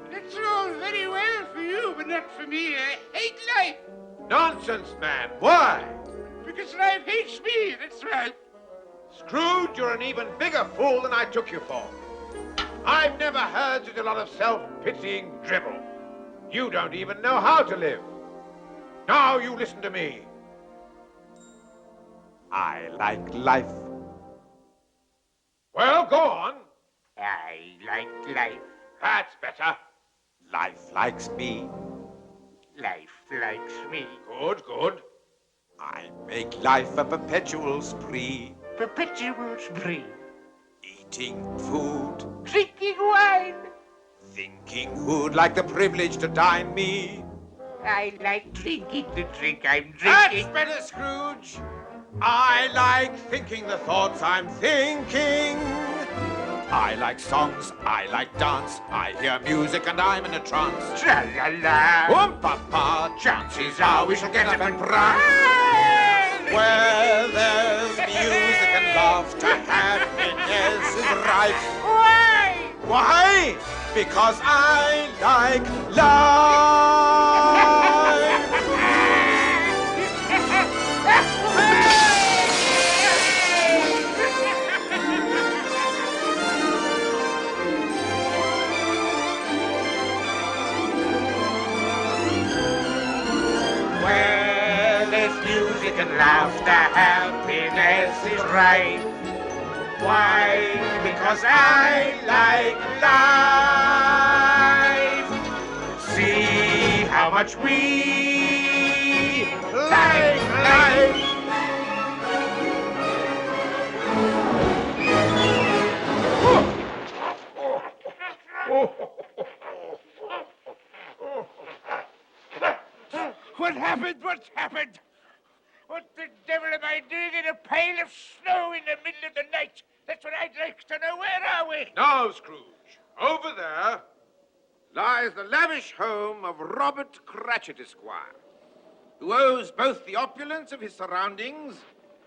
That's all very well for you, but not for me. I hate life. Nonsense, man. Why? Because life hates me, that's right. Scrooge, you're an even bigger fool than I took you for. I've never heard such a lot of self-pitying dribble. You don't even know how to live. Now you listen to me. I like life. Well, go on. I like life. That's better. Life likes me. Life likes me. Good, good. I make life a perpetual spree. Perpetual spree. Eating food. Drinking wine. Thinking who'd like the privilege to dine me. I like drinking the drink I'm drinking. That's better, Scrooge. I like thinking the thoughts I'm thinking. I like songs, I like dance, I hear music and I'm in a trance. Tra-la-la. Oom-pa-pa, chances are we shall get up and prance. Where there's music and laughter, happiness is rife. Why? Why? Because I like life. Where there's music and laughter, happiness is right. Why? Because I like life. See how much we like life. What happened? What happened? What the devil am I doing in a pile of snow in the middle of the night? That's what I'd like to know. Where are we? Now, Scrooge, over there lies the lavish home of Robert Cratchit, Esquire, who owes both the opulence of his surroundings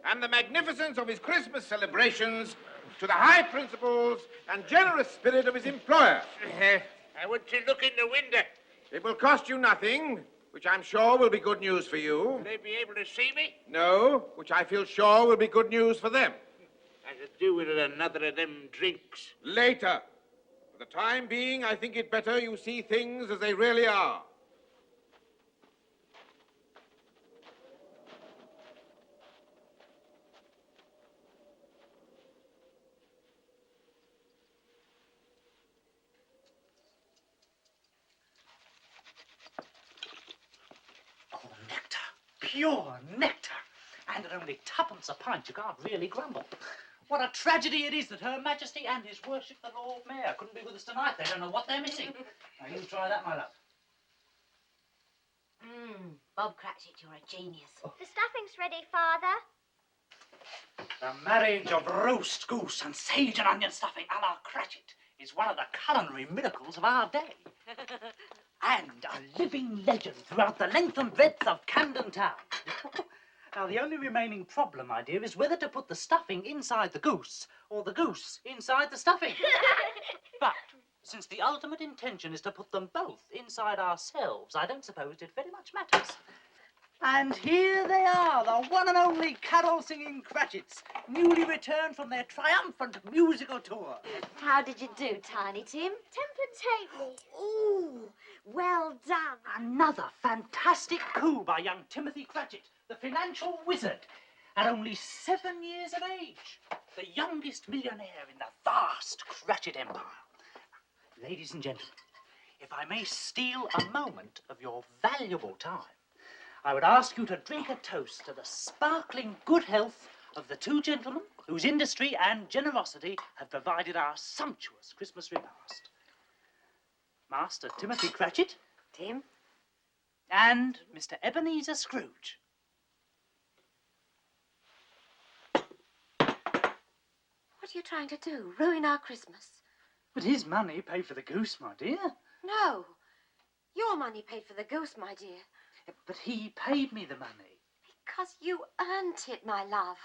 and the magnificence of his Christmas celebrations to the high principles and generous spirit of his employer. I want to look in the window. It will cost you nothing, which I'm sure will be good news for you. Will they be able to see me? No, which I feel sure will be good news for them. I could do with another of them drinks. Later. For the time being, I think it better you see things as they really are. Pure nectar. And at only twopence a pint, you can't really grumble. What a tragedy it is that Her Majesty and His Worship the Lord Mayor couldn't be with us tonight. They don't know what they're missing. Now, you try that, my love. Bob Cratchit, you're a genius. The stuffing's ready, Father. The marriage of roast goose and sage and onion stuffing a la Cratchit is one of the culinary miracles of our day. And a living legend throughout the length and breadth of Camden Town. Now, the only remaining problem, my dear, is whether to put the stuffing inside the goose or the goose inside the stuffing. But since the ultimate intention is to put them both inside ourselves, I don't suppose it very much matters. And here they are, the one and only carol-singing Cratchits, newly returned from their triumphant musical tour. How did you do, Tiny Tim? Temperance Halfpenny. Ooh, well done. Another fantastic coup by young Timothy Cratchit, the financial wizard, at only 7 years of age, the youngest millionaire in the vast Cratchit empire. Ladies and gentlemen, if I may steal a moment of your valuable time, I would ask you to drink a toast to the sparkling good health of the two gentlemen whose industry and generosity have provided our sumptuous Christmas repast. Master Timothy Cratchit. Tim. And Mr. Ebenezer Scrooge. What are you trying to do? Ruin our Christmas? But his money paid for the goose, my dear. No. Your money paid for the goose, my dear. But he paid me the money. Because you earned it, my love.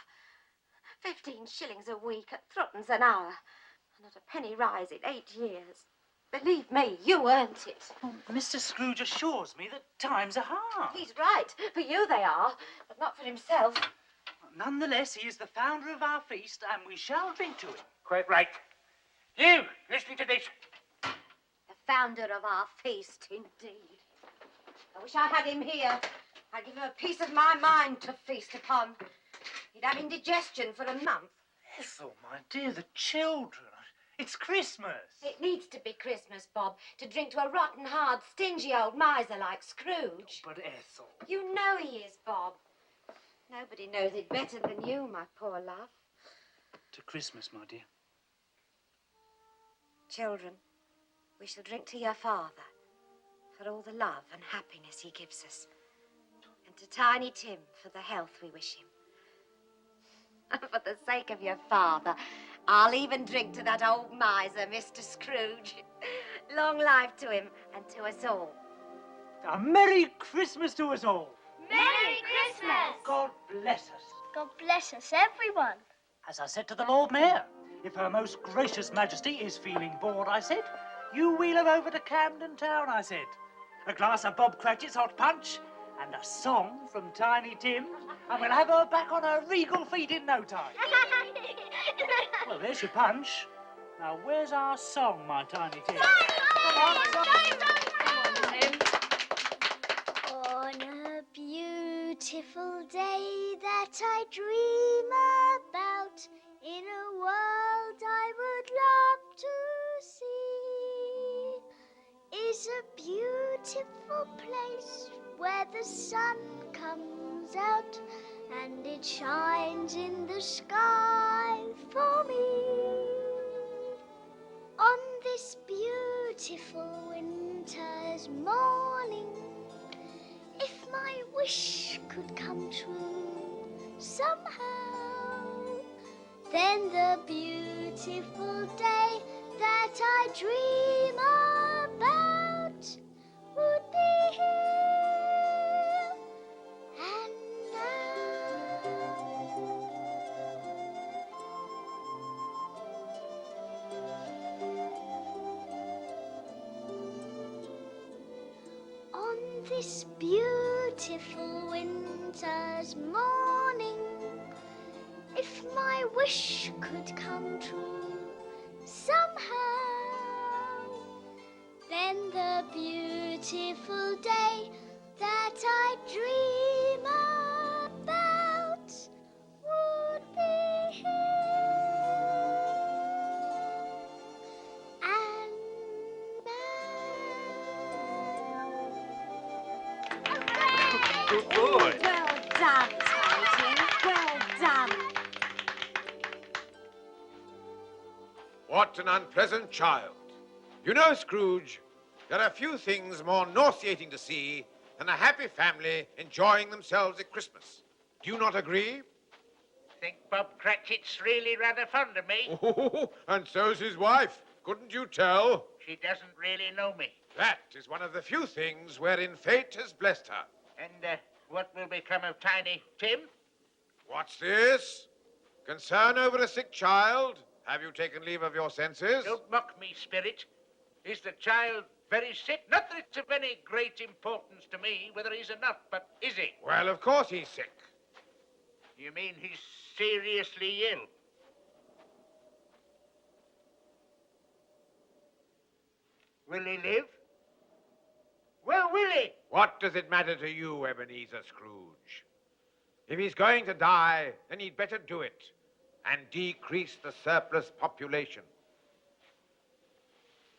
15 shillings a week at threepence an hour. And not a penny rise in 8 years. Believe me, you earned it. Oh, Mr. Scrooge assures me that times are hard. He's right. For you they are, but not for himself. Nonetheless, he is the founder of our feast, and we shall drink to him. Quite right. You, listening to this? The founder of our feast, indeed. I wish I had him here. I'd give him a piece of my mind to feast upon. He'd have indigestion for a month. Ethel, my dear, the children. It's Christmas. It needs to be Christmas, Bob, to drink to a rotten, hard, stingy old miser like Scrooge. But Ethel... You know he is, Bob. Nobody knows it better than you, my poor love. To Christmas, my dear. Children, we shall drink to your father for all the love and happiness he gives us. And to Tiny Tim for the health we wish him. For the sake of your father, I'll even drink to that old miser, Mr. Scrooge. Long life to him and to us all. A Merry Christmas to us all. Merry Christmas! God bless us. God bless us, everyone. As I said to the Lord Mayor, if Her Most Gracious Majesty is feeling bored, I said, you wheel her over to Camden Town, I said. A glass of Bob Cratchit's hot punch and a song from Tiny Tim, and we'll have her back on her regal feet in no time. Well, there's your punch. Now, where's our song, my Tiny Tim? Come on, Tim. On a beautiful day that I dream about, in a world I would love to see, is a beautiful place where the sun comes out and it shines in the sky for me. On this beautiful winter's morning, if my wish could come true somehow, then the beautiful day that I dream about would be here and now. On this beautiful winter's morning, if my wish could come true somehow, beautiful day that I dream about would be here. And Good boy. Well done, Tiny Tim. Well done. What an unpleasant child. You know, Scrooge, there are few things more nauseating to see than a happy family enjoying themselves at Christmas. Do you not agree? Think Bob Cratchit's really rather fond of me? Oh, and so's his wife. Couldn't you tell? She doesn't really know me. That is one of the few things wherein fate has blessed her. And what will become of Tiny Tim? What's this? Concern over a sick child? Have you taken leave of your senses? Don't mock me, Spirit. Is the child very sick? Not that it's of any great importance to me whether he's or not, but is he? Well, of course he's sick. You mean he's seriously ill? Will he live? Well, will he? What does it matter to you, Ebenezer Scrooge? If he's going to die, then he'd better do it and decrease the surplus population.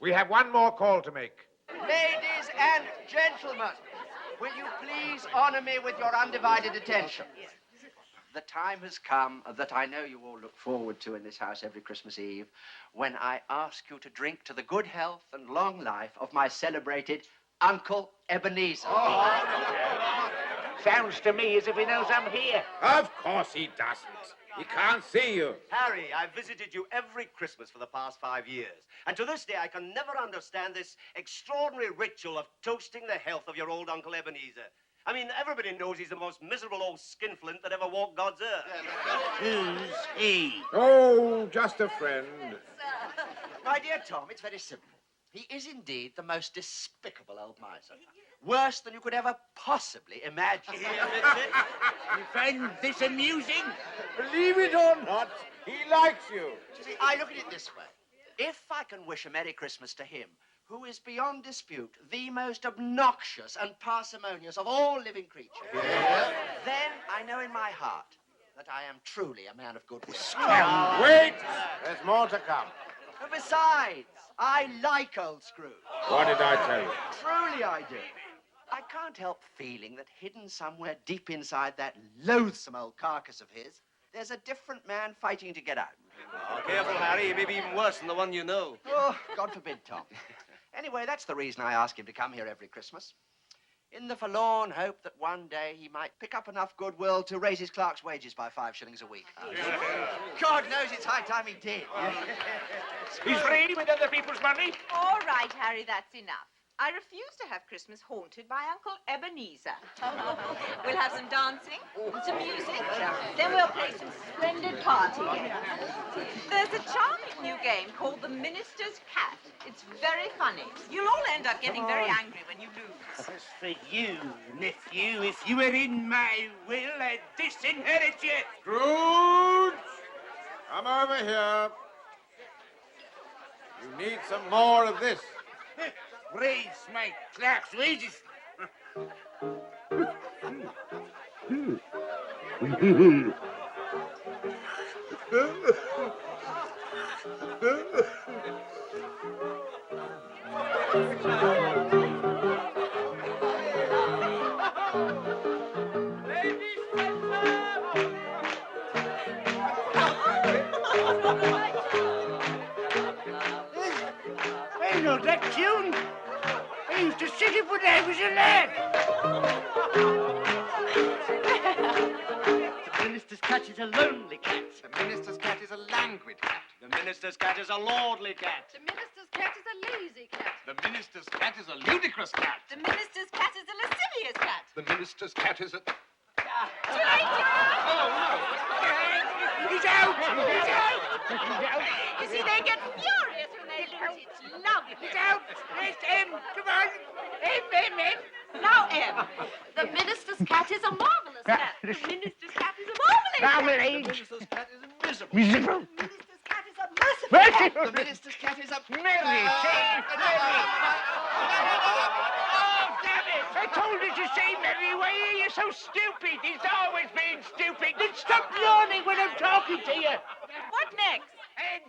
We have one more call to make. Ladies and gentlemen, will you please honor me with your undivided attention? The time has come that I know you all look forward to in this house every Christmas Eve, when I ask you to drink to the good health and long life of my celebrated Uncle Ebenezer. Sounds to me as if he knows I'm here. Of course he doesn't. He can't see you. Harry, I've visited you every Christmas for the past 5 years. And to this day, I can never understand this extraordinary ritual of toasting the health of your old Uncle Ebenezer. I mean, everybody knows he's the most miserable old skinflint that ever walked God's earth. Who's he? Oh, just a friend. My dear Tom, it's very simple. He is indeed the most despicable old miser. Worse than you could ever possibly imagine. You find this amusing? Believe it or not, he likes you. See, I look at it this way. If I can wish a Merry Christmas to him, who is beyond dispute the most obnoxious and parsimonious of all living creatures, then I know in my heart that I am truly a man of goodwill. Wait! There's more to come. And besides, I like old Scrooge. What did I tell you? Truly I do. I can't help feeling that hidden somewhere deep inside that loathsome old carcass of his, there's a different man fighting to get out. Oh, careful, Harry. He may be even worse than the one you know. Oh, God forbid, Tom. Anyway, that's the reason I ask him to come here every Christmas. In the forlorn hope that one day he might pick up enough goodwill to raise his clerk's wages by 5 shillings a week. God knows it's high time he did. He's free with other people's money. All right, Harry, that's enough. I refuse to have Christmas haunted by Uncle Ebenezer. We'll have some dancing, some music, then we'll play some splendid party games. There's a charming new game called the Minister's Cat. It's very funny. You'll all end up getting very angry when you lose. As for you, nephew, if you were in my will, I'd disinherit you. Scrooge! Come over here. You need some more of this. Raise my clerk's wages. I know that tune. I used to sing it when I was a lad. The minister's cat is a lonely cat. The minister's cat is a languid cat. The minister's cat is a lordly cat. The minister's cat is a lazy cat. The minister's cat is a ludicrous cat. The minister's cat is a lascivious cat. The minister's cat is a... He's out! He's out! He's out! You see, they get furious when they lose. It's lovely. He's out! Yes, M! Come on! M! Now, M. The minister's cat is a marvelous cat. The minister's cat is a marvelous cat. The minister's cat is a miserable. Miserable? The minister's cat is a merciful cat. The minister's cat is a... Merry, say, merry. told you to say merry. Why are you so stupid? He's always been stupid. Then stop yawning when I'm talking to you. What next? Hen.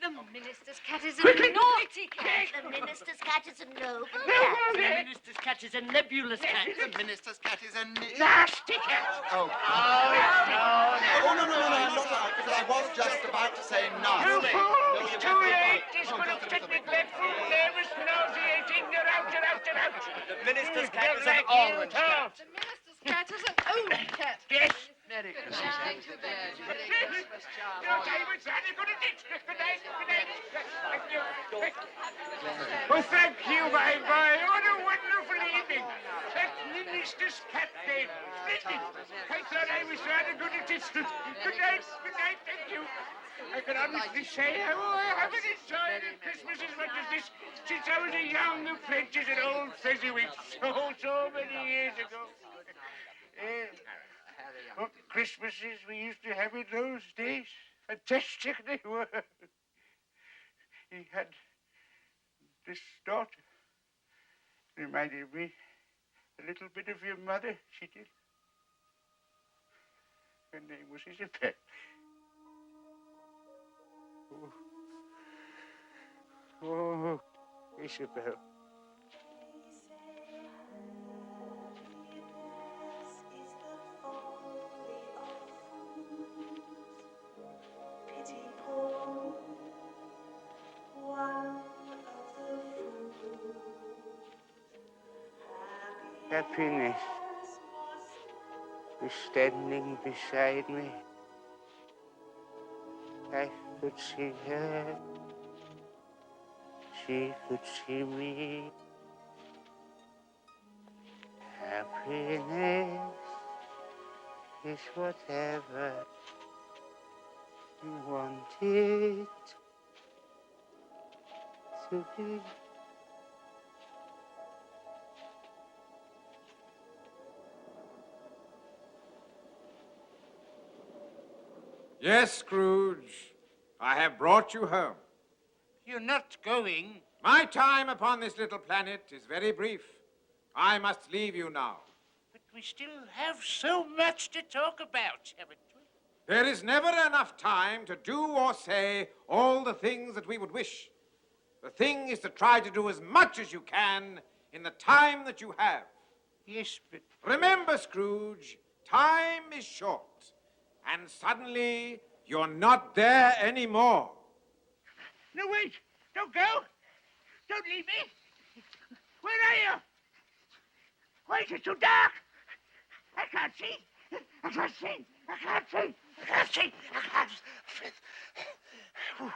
The minister's cat is a Quickly. naughty cat. The minister's cat is a noble No, cat. the minister's cat is a nebulous cat. The minister's cat is a... Nasty cat. Oh, no, I was just about to say nice. You fool! It's too late. This could have been neglectful, nervous, nauseating, out. The minister's cat is Like an orange you, cat. The minister's cat is an orange cat. Yes. Merry Christmas. I was very good at it. Good night. Thank you. Well, thank you, my boy. What a wonderful evening. That minister's cat name. Splendid. I thought I was rather good at it. Good night. Thank you. I can honestly say I haven't enjoyed Christmas as much as this since I was a young apprentice at Old Fezziwig so many years ago. What Christmases we used to have in those days. Fantastic they were. He had this daughter. Reminded me a little bit of your mother, she did. Her name was Isabel. Oh, Isabel. Happiness was standing beside me. I could see her. She could see me. Happiness is whatever you want it to be. Yes, Scrooge, I have brought you home. You're not going. My time upon this little planet is very brief. I must leave you now. But we still have so much to talk about, haven't we? There is never enough time to do or say all the things that we would wish. The thing is to try to do as much as you can in the time that you have. Yes, but... Remember, Scrooge, time is short. And suddenly, you're not there anymore. No, wait. Don't go. Don't leave me. Where are you? Why is it so dark? I can't see. I can't see. Oh,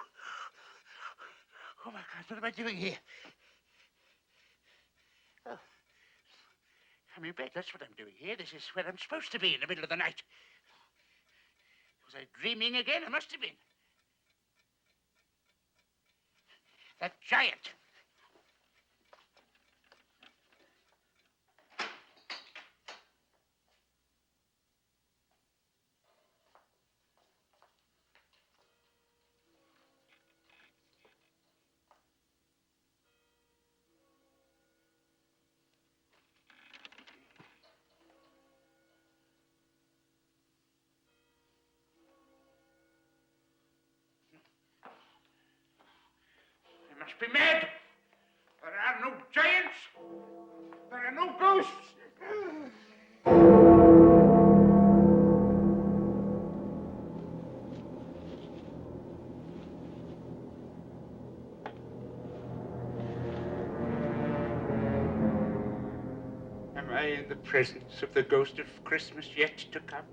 my God, what am I doing here? Oh. I'm in bed, that's what I'm doing here. This is where I'm supposed to be in the middle of the night. Was I dreaming again? I must have been. That giant. Must be mad. There are no giants. There are no ghosts. Am I in the presence of the ghost of Christmas yet to come?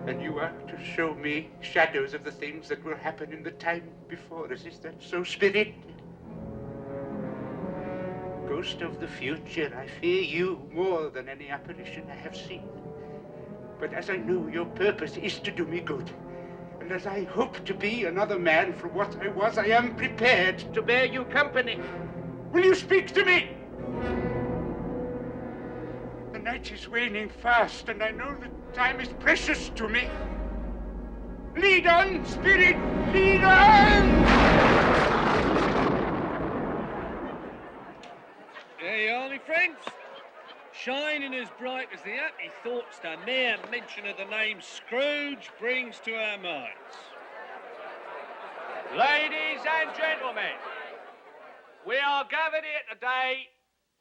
And you are to show me shadows of the things that will happen in the time before us. Is that so, Spirit? Ghost of the future, I fear you more than any apparition I have seen. But as I know your purpose is to do me good, and as I hope to be another man from what I was, I am prepared to bear you company. Will you speak to me? The night is waning fast, and I know that time is precious to me. Lead on, Spirit, lead on! me friends. Shining as bright as the happy thoughts the mere mention of the name Scrooge brings to our minds. Ladies and gentlemen, we are gathered here today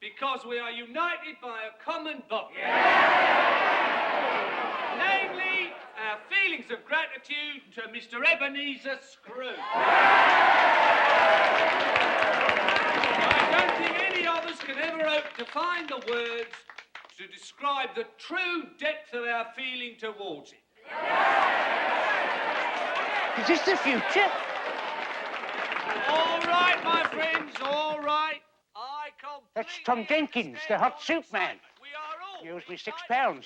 Because we are united by a common bond. Namely, our feelings of gratitude to Mr. Ebenezer Scrooge. I don't think any of us can ever hope to find the words to describe the true depth of our feeling towards him. Is this the future? All right, my friends, all right. That's Tom Jenkins, the hot soup man. He owes me £6. I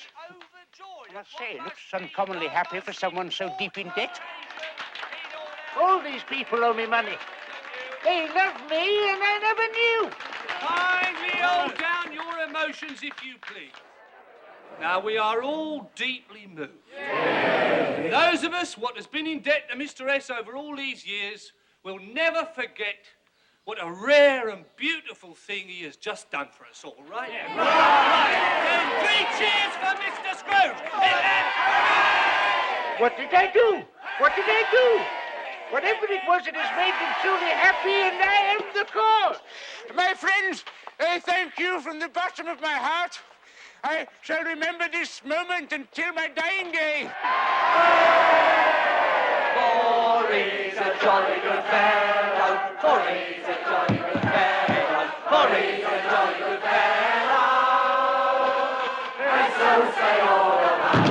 say, he looks uncommonly happy for someone so deep in debt. All these people owe me money. They love me and I never knew. Kindly hold down your emotions, if you please. Now, we are all deeply moved. Those of us what has been in debt to Mr. S over all these years will never forget what a rare and beautiful thing he has just done for us all, right? Yeah, right. And 3 cheers for Mr. Scrooge! What did I do? What did I do? Whatever it was, it has made them truly happy, and I am the cause. My friends, I thank you from the bottom of my heart. I shall remember this moment until my dying day. For he's a jolly good fellow, for he's a jolly good fellow, for he's a jolly good fellow, and so say all of us.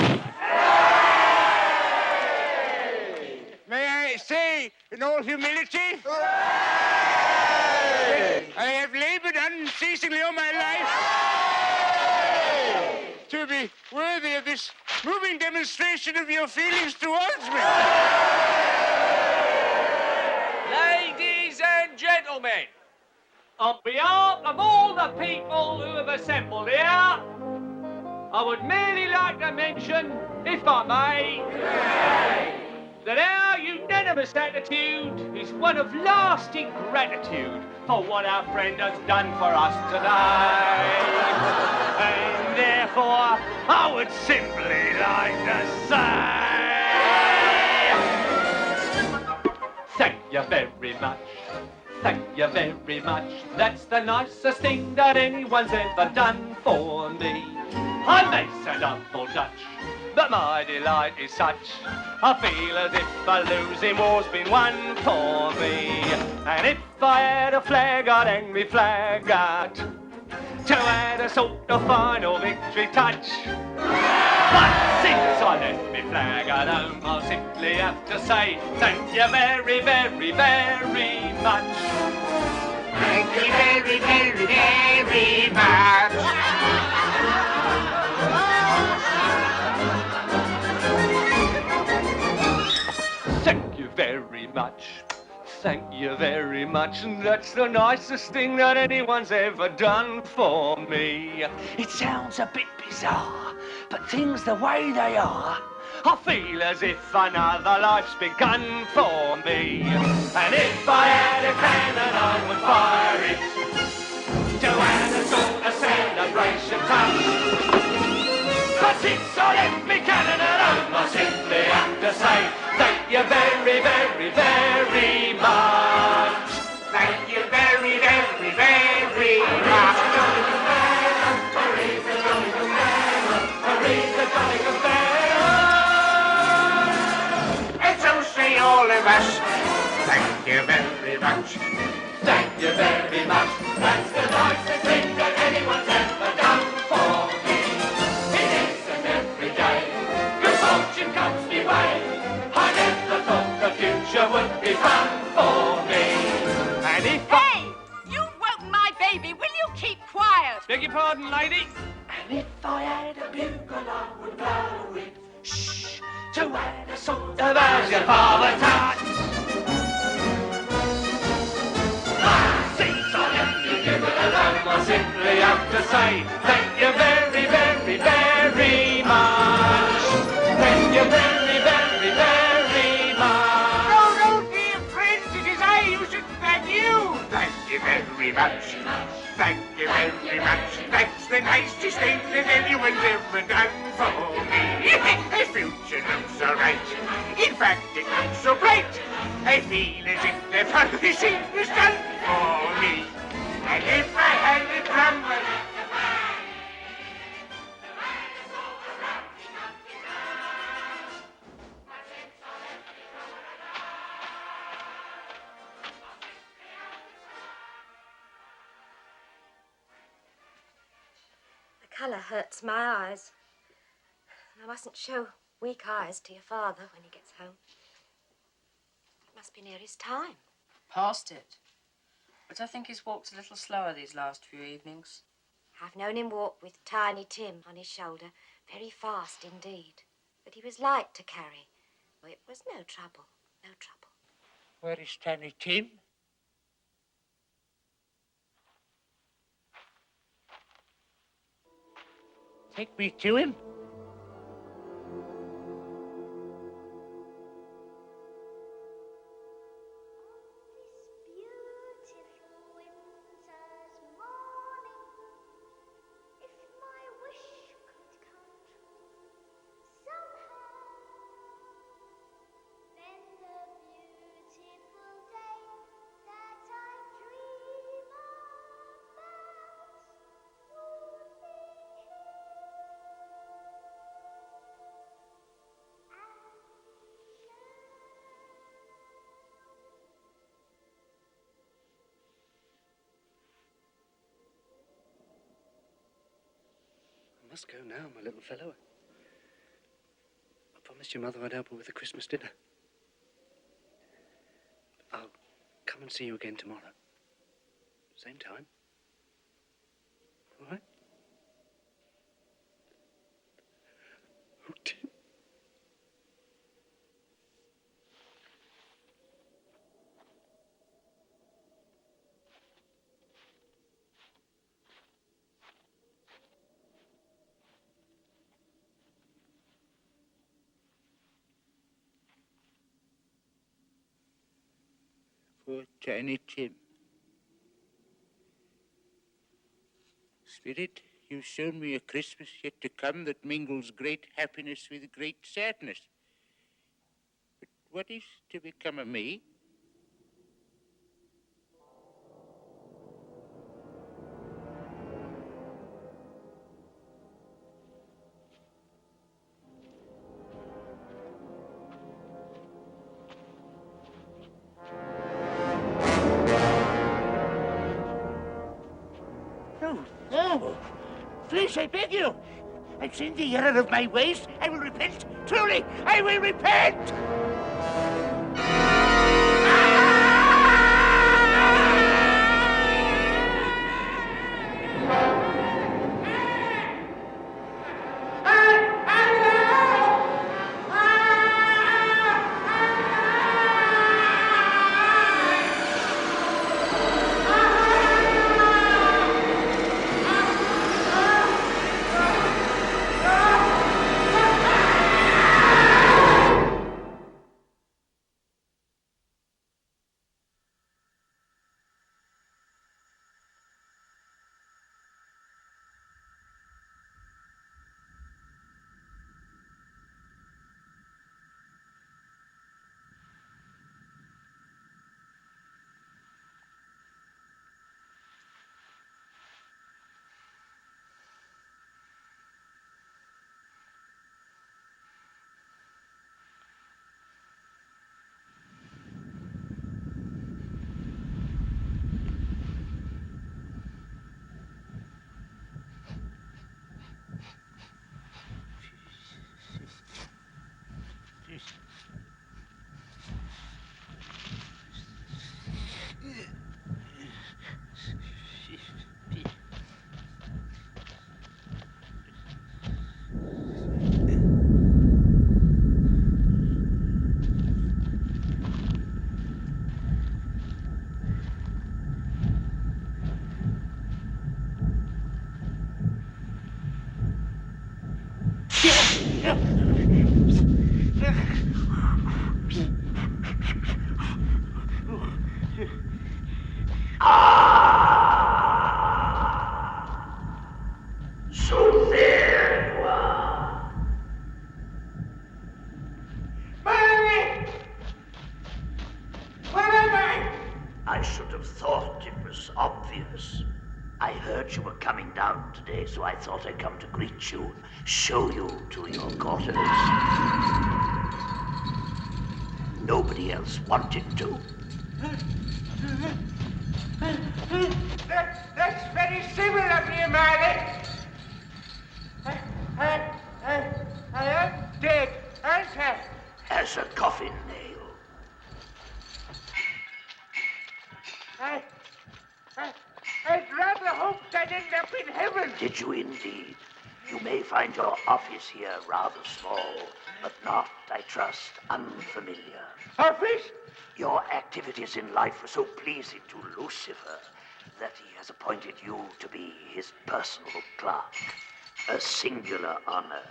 May I say, in all humility, I have labored unceasingly all my life to be worthy of this moving demonstration of your feelings towards me. Ladies and gentlemen, on behalf of all the people who have assembled here, I would merely like to mention, if I may, that our unanimous attitude is one of lasting gratitude for what our friend has done for us today. And therefore, I would simply like to say, thank you very much. Thank you very much. That's the nicest thing that anyone's ever done for me. I may sound awful Dutch, but my delight is such. I feel as if a losing war's been won for me. And if I had a flag, I'd hang me flag out to add a sort of final victory touch. But since I left me flag at home, I'll simply have to say thank you very, very, very much. Thank you very, very, very much. Thank you very much. Thank you very much. And that's the nicest thing that anyone's ever done for me. It sounds a bit bizarre, but things the way they are, I feel as if another life's begun for me. And if I had a cannon, I would fire it to add a sort of celebration touch. But since I left me cannon at home, I simply have to say thank you very, very, very much. Thank you very, very, very much. Hurry's a jolly good fellow, hurry's a jolly good fellow, and so say all of us. Thank you very much. Thank you very much. That's the nicest thing that anyone's ever done for me. It isn't every day good fortune comes me way. I never thought the future would be fun for me. And if Hey! You woke my baby. Will you keep quiet? Beg your pardon, lady. And if I had a bugle, I would blow it. Shh, to add a sort of as your father touch. Since I left you given alone, I simply have to say thank you very, very, very much. Thank you very, very, very much. No, dear friends, it is I who should thank you. Thank you very much. Thank you very much. That's the nicest thing that anyone's ever done for me. The future looks all right. In fact, it looks so bright. I feel as if the furnishing is done for me. And if I had a drummer... The colour hurts my eyes. I mustn't show weak eyes to your father when he gets home. It must be near his time. Past it. But I think he's walked a little slower these last few evenings. I've known him walk with Tiny Tim on his shoulder, very fast indeed. But he was light to carry. Well, it was no trouble, no trouble. Where is Tiny Tim? Take me to him. I must go now, my little fellow. I promised your mother I'd help her with the Christmas dinner. I'll come and see you again tomorrow. Same time. All right? Oh, Tim. Poor Tiny Tim. Spirit, you've shown me a Christmas yet to come that mingles great happiness with great sadness. But what is to become of me? No! Please, I beg you! I've seen the error of my ways. I will repent. Truly, I will repent! heard you were coming down today, so I thought I'd come to greet you, show you to your quarters. Nobody else wanted to. That's very civil of you, Marley. I am dead, aren't I? As a coffin nail. I'd rather hope I'd end up in heaven. Did you indeed? You may find your office here rather small, but not, I trust, unfamiliar. Office? Your activities in life were so pleasing to Lucifer that he has appointed you to be his personal clerk. A singular honor.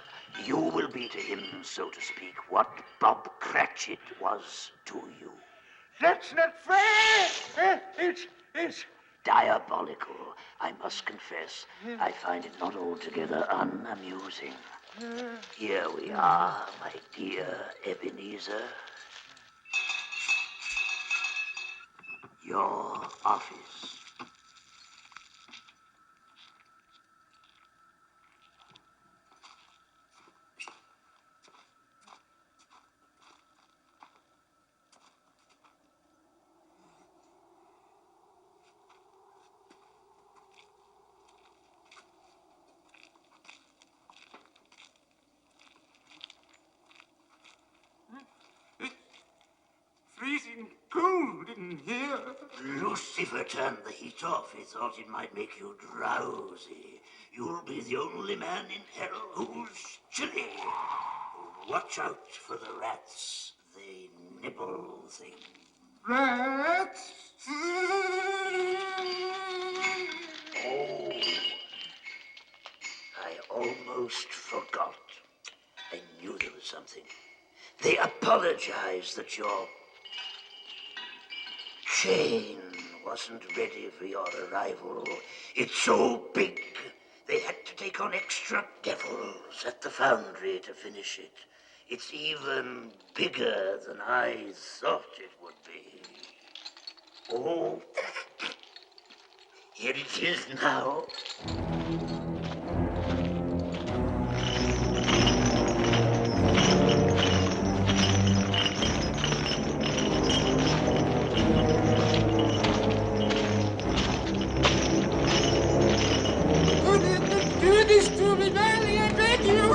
You will be to him, so to speak, what Bob Cratchit was to you. That's not fair. It's diabolical, I must confess. I find it not altogether unamusing. Here we are, my dear Ebenezer. Your office. freezing cold in here. Lucifer turned the heat off. He thought it might make you drowsy. You'll be the only man in hell who's chilly. Watch out for the rats. They nibble things. Rats? Oh, I almost forgot. I knew there was something. They apologize that your chain wasn't ready for your arrival. It's so big, they had to take on extra devils at the foundry to finish it. It's even bigger than I thought it would be. Oh, here it is now. Do this to me, Barney, I beg you!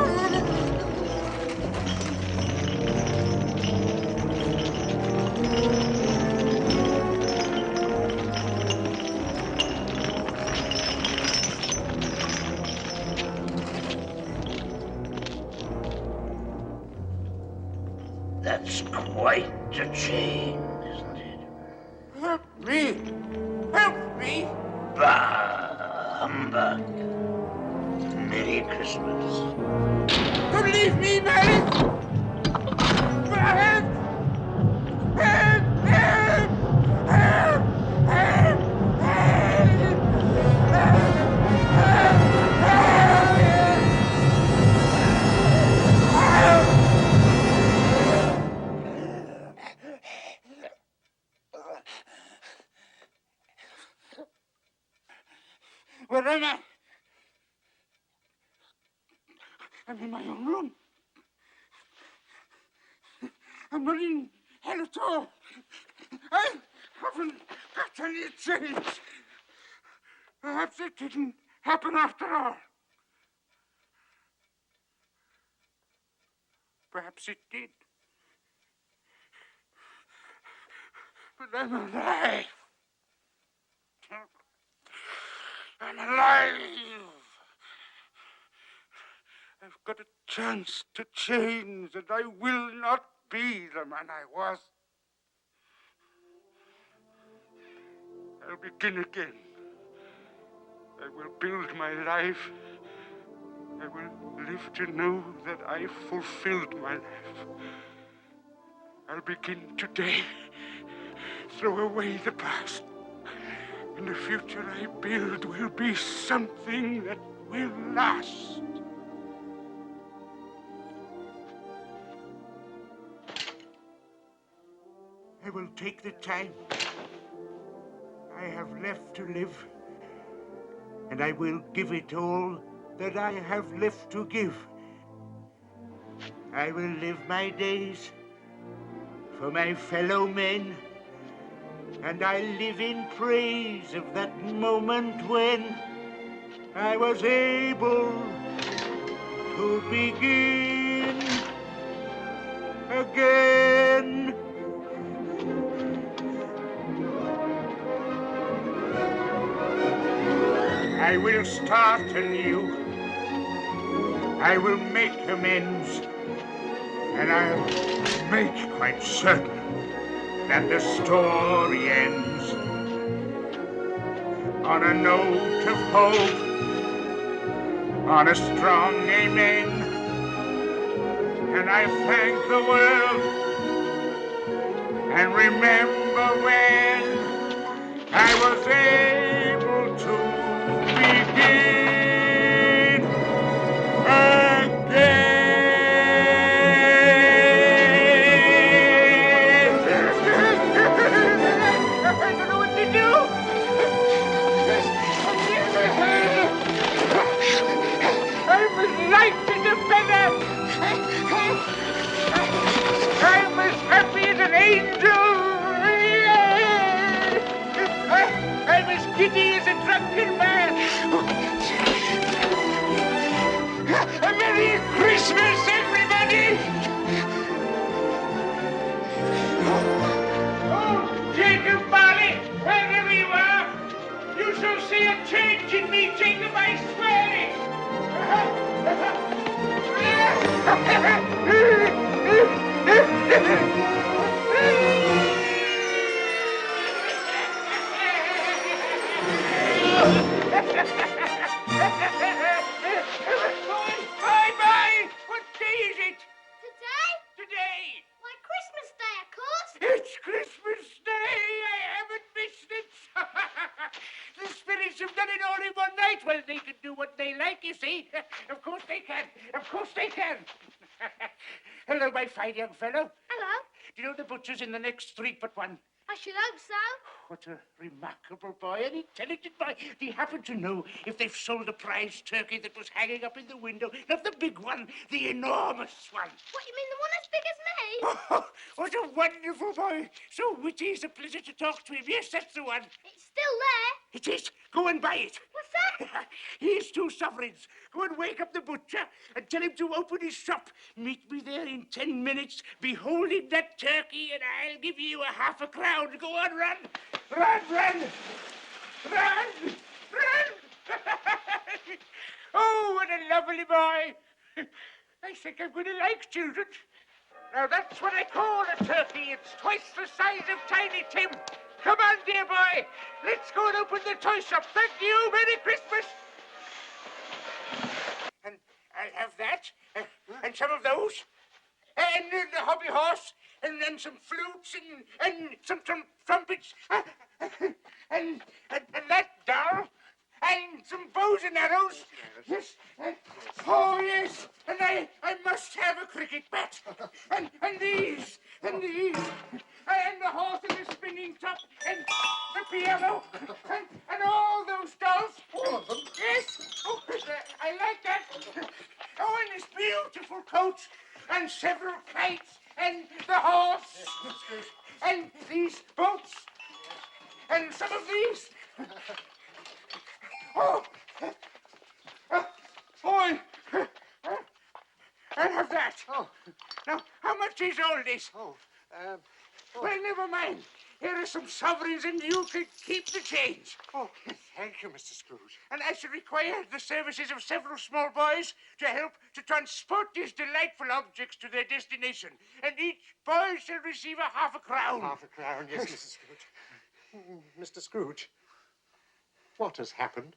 That's quite a chain, isn't it? Help me! Help me! Bah, humbug. Merry Christmas. Don't leave me, Mary! Help! Help! Help! Help! Help! Where am I? I'm in my own room. I'm not in hell at all. I haven't got any change. Perhaps it didn't happen after all. Perhaps it did. But I'm alive. I'm alive. I've got a chance to change, and I will not be the man I was. I'll begin again. I will build my life. I will live to know that I fulfilled my life. I'll begin today. Throw away the past. And the future I build will be something that will last. I will take the time I have left to live and I will give it all that I have left to give. I will live my days for my fellow men, and I live in praise of that moment when I was able to begin again. I will start anew. I will make amends, and I'll make quite certain that the story ends on a note of hope, on a strong amen. And I thank the world and remember when I was able to begin again. I don't know what to do. I'm as light as a feather. I'm as happy as an angel. I'm as giddy as a drunken man. A Merry Christmas, everybody! Oh, Jacob Marley, wherever you are, you shall see a change in me, Jacob, I swear it! Bye-bye! What day is it? Today? Today! Why, Christmas Day, of course. It's Christmas Day! I haven't missed it! The spirits have done it all in one night. Well, they can do what they like, you see. Of course they can. Of course they can. Hello, my fine young fellow. Hello. Do you know the butcher's in the next street but one? I should hope so. What a remarkable boy, an intelligent boy. Do you happen to know if they've sold the prize turkey that was hanging up in the window? Not the big one, the enormous one. What, you mean the one as big as me? Oh, what a wonderful boy. So witty, it's a pleasure to talk to him. Yes, that's the one. It's still there. It is. Go and buy it. What's that? Here's 2 sovereigns. Go and wake up the butcher and tell him to open his shop. Meet me there in 10 minutes, beholding that turkey, and I'll give you a half a crown. Go on, run. Run, run. Run, run. Oh, what a lovely boy. I think I'm going to like children. Now, that's what I call a turkey. It's twice the size of Tiny Tim. Come on, dear boy. Let's go and open the toy shop. Thank you. Merry Christmas. And I'll have that, and some of those, and the hobby horse, and then some flutes, and some trumpets, and that doll, and some bows and arrows. Yes, oh yes, and I must have a cricket bat, and these, and the horse and the spinning top, and the piano, and all those dolls. All of them? Yes, oh, I like that. Oh, and this beautiful coat, and several kites, and the horse, and these boats, and some of these. Oh, boy, I'll have that. Oh. Now, how much is all this? Well, never mind. Here are some sovereigns, and you can keep the change. Oh, thank you, Mr. Scrooge. And I shall require the services of several small boys to help to transport these delightful objects to their destination. And each boy shall receive a half a crown. Half a crown, yes, Mrs. Scrooge. Mr. Scrooge, what has happened?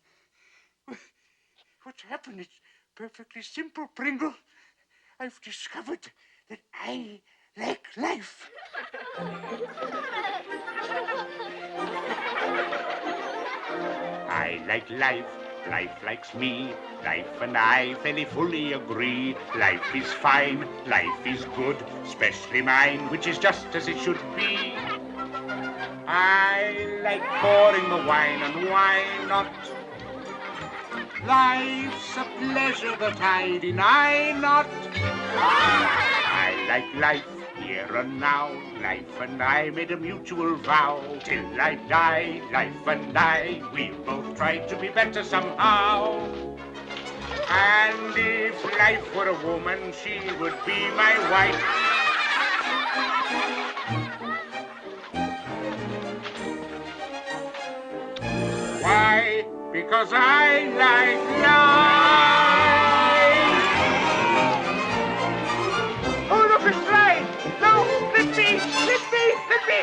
What's happened? It's perfectly simple, Pringle. I've discovered that I like life. I like life, life likes me, life and I fairly fully agree. Life is fine, life is good, especially mine, which is just as it should be. I like pouring the wine, and why not? Life's a pleasure that I deny not. I like life here and now. Life and I made a mutual vow. Till I die, life and I, we'll both try to be better somehow. And if life were a woman, she would be my wife. Why? Because I like life. Oh, look, it's flying. No, let me, let me, let me.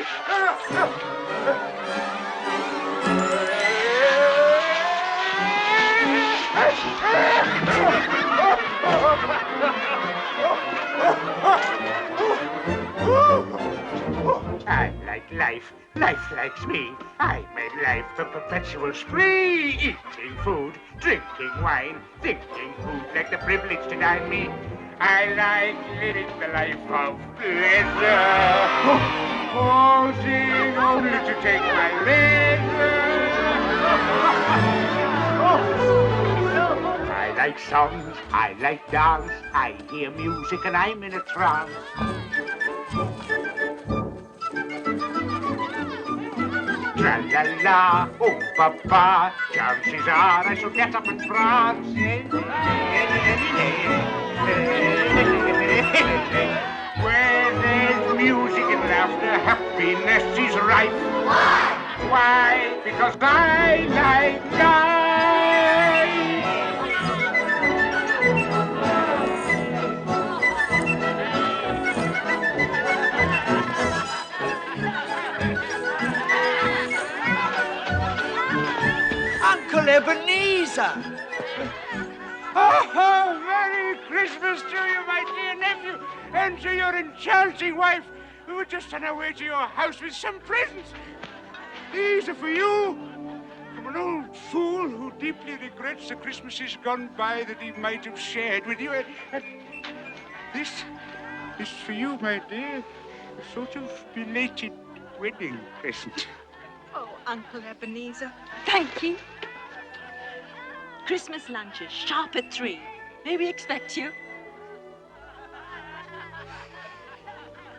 I like life. Life likes me. I made life a perpetual spree. Eating food, drinking wine, thinking who'd like the privilege to dine me. I like living the life of pleasure. Pausing only to take my leisure. I like songs, I like dance. I hear music and I'm in a trance. Tra-la-la, oh papa, chances are I shall get up and prance. Where there's music and laughter, happiness is rife. Why? Why? Because I like life. Uncle Ebenezer! Oh, Merry Christmas to you, my dear nephew, and to your enchanting wife, who were just on our way to your house with some presents. These are for you, from an old fool who deeply regrets the Christmases gone by that he might have shared with you. And this is for you, my dear, a sort of belated wedding present. Oh, Uncle Ebenezer, thank you. Christmas lunches, sharp at 3. May we expect you?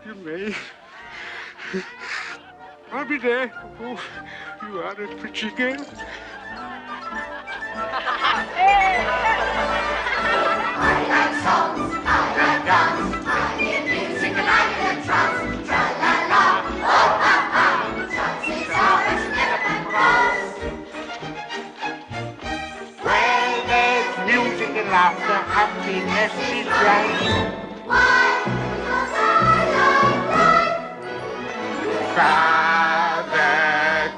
You may. I'll be there. Oh, you are a pretty girl. I like songs, I like dance, I hear music and I'm in a trance. Tra-la-la, oh ha-ha, chances are I should get up and cross. Where there's music and laughter, happiness is right. Why? Because I like life. Father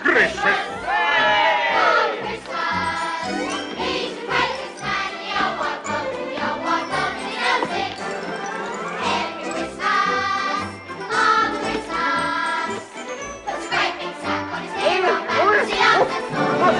Christmas. Father Christmas, he's the greatest man in your wide world, nobody knows it. Every Christmas, Father Christmas, puts a great big sack on his head, and he loves us all.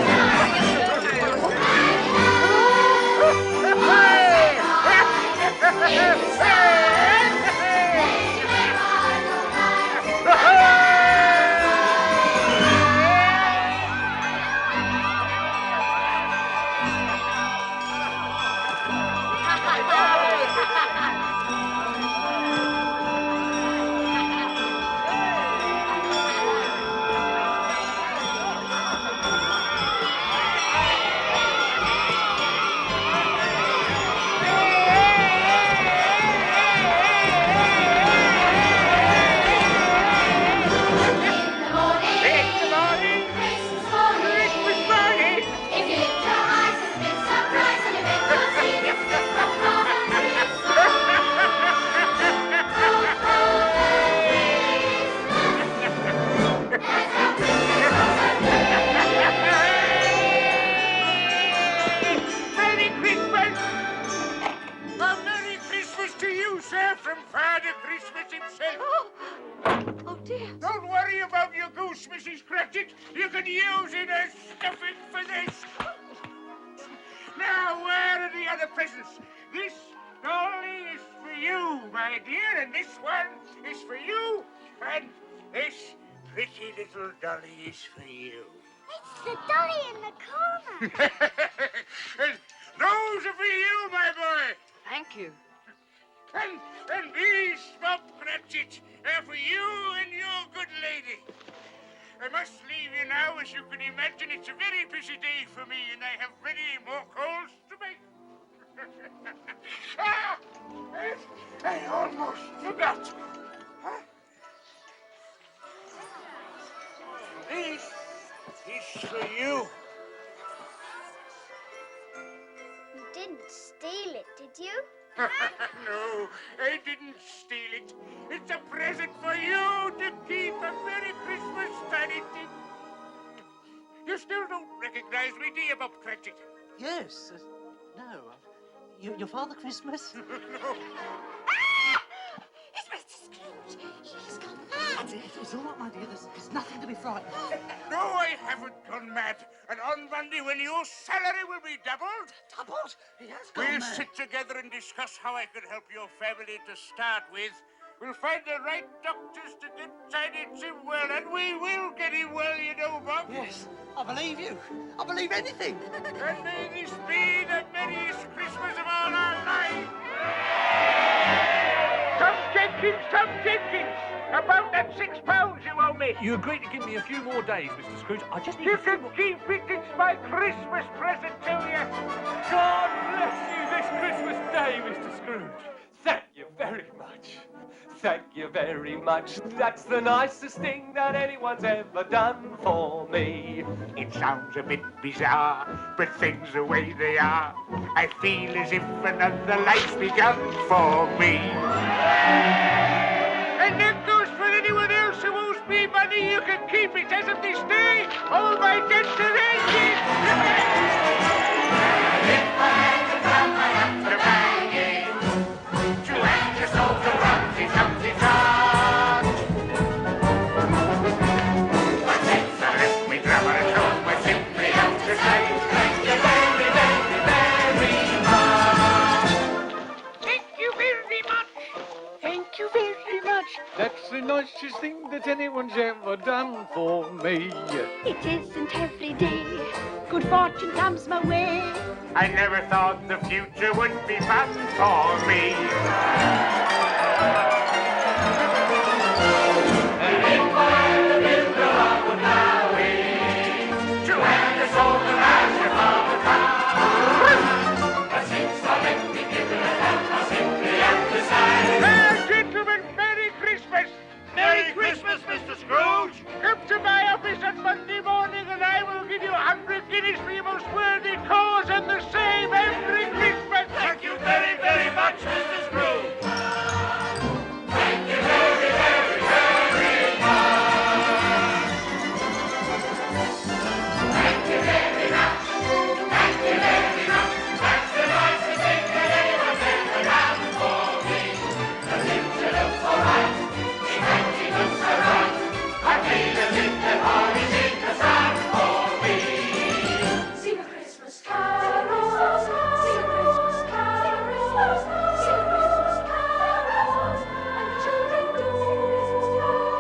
Merry Christmas! A Merry Christmas to you, sir, from Father Christmas himself. Oh, dear. Don't worry about your goose, Mrs. Cratchit. You can use it as stuffing for this. Now, where are the other presents? This dolly is for you, my dear, and this one is for you, and this pretty little dolly is for you. It's the dolly in the corner. you. And these, Bob Cratchit, are for you and your good lady. I must leave you now, as you can imagine. It's a very busy day for me, and I have many more calls to make. I almost forgot. This is for you. You didn't steal it, did you? No, I didn't steal it. It's a present for you to keep a Merry Christmas, Tiny Tim. You still don't recognize me, do you, Bob Cratchit? Yes. No. Your Father Christmas? No. It's Mr. Scrooge. He's gone mad. It's all right, my dear. There's nothing to be frightened of. No, I haven't gone mad. And on Monday, when your salary will be doubled... Doubled? He has gone We'll mad. sit together and discuss how I can help your family to start with. We'll find the right doctors to get Tiny Tim well, and we will get him well, you know, Bob. Yes, I believe you. I believe anything. And may this be the merriest Christmas of all our lives. Tom Jenkins, about that £6 you owe me. You agreed to give me a few more days, Mr. Scrooge. I just need You a few can more... keep it. It's my Christmas present to you. God bless you this Christmas day, Mr. Scrooge. Thank you very much. Thank you very much. That's the nicest thing that anyone's ever done for me. It sounds a bit bizarre, but things the way they are, I feel as if another life's begun for me. And that goes for anyone else who owes me money. You can keep it as of this day. All my debts are ended. If I had to come, I have to bang it. To end your soul to Rumsy Tumsy Tart. My tits are left me grammar at home. I simply have to say thank you very, very, very much. Thank you very much. Thank you very much. That's the nicest thing that anyone's ever done for me. It isn't every day good fortune comes my way. I never thought the future would be fun for me. And if I had the builder, I would now wait to hand us all the master of the town. But since I let me give it a hand, I simply have to say, gentlemen, Merry Christmas! Merry Christmas, Mr. Scrooge! Come to my office on Monday morning and I will give you 100 guineas for your most worthy cause, and the same every Christmas! Thank you very, very much, Mr. Scrooge! Thank you very, very, very much! Thank you very much! Thank you very much! That's the nicest thing that anyone's ever done for me. The future looks all right. It actually looks so bright. I feel as if the party's in the sun for me. Sing a Christmas carol, sing a Christmas carol, sing a Christmas carol, and the children do.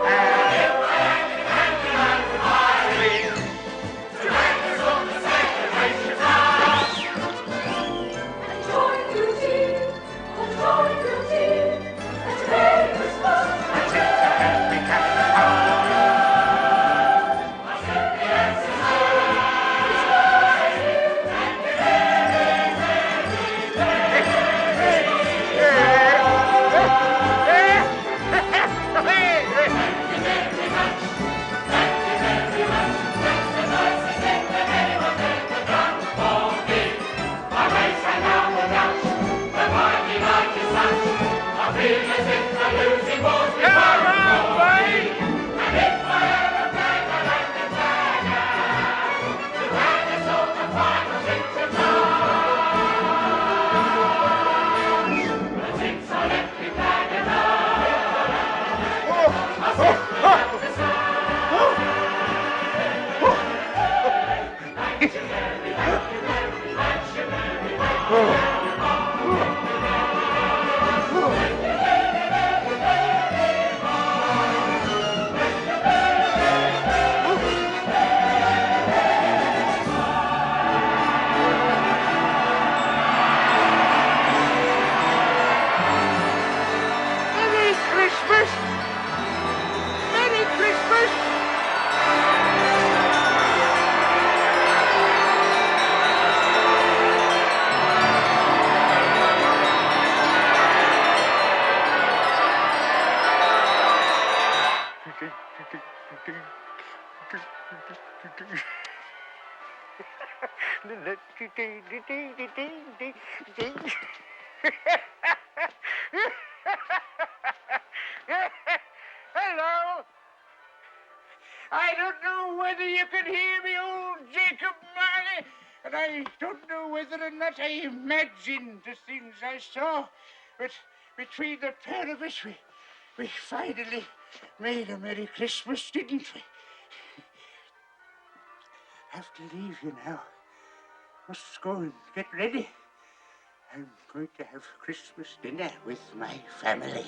And if I had to hand it, I would hire it to make us all the celebration last. And joy and beauty, and joy and beauty, and a Merry Christmas. That's it, to help me catch the car. I simply have to ding. Hello. I don't know whether you can hear me, old Jacob Marley, and I don't know whether or not I imagined the things I saw, but between the pair of us, we finally made a Merry Christmas, didn't we? Have to leave you now. Must go and get ready. I'm going to have Christmas dinner with my family.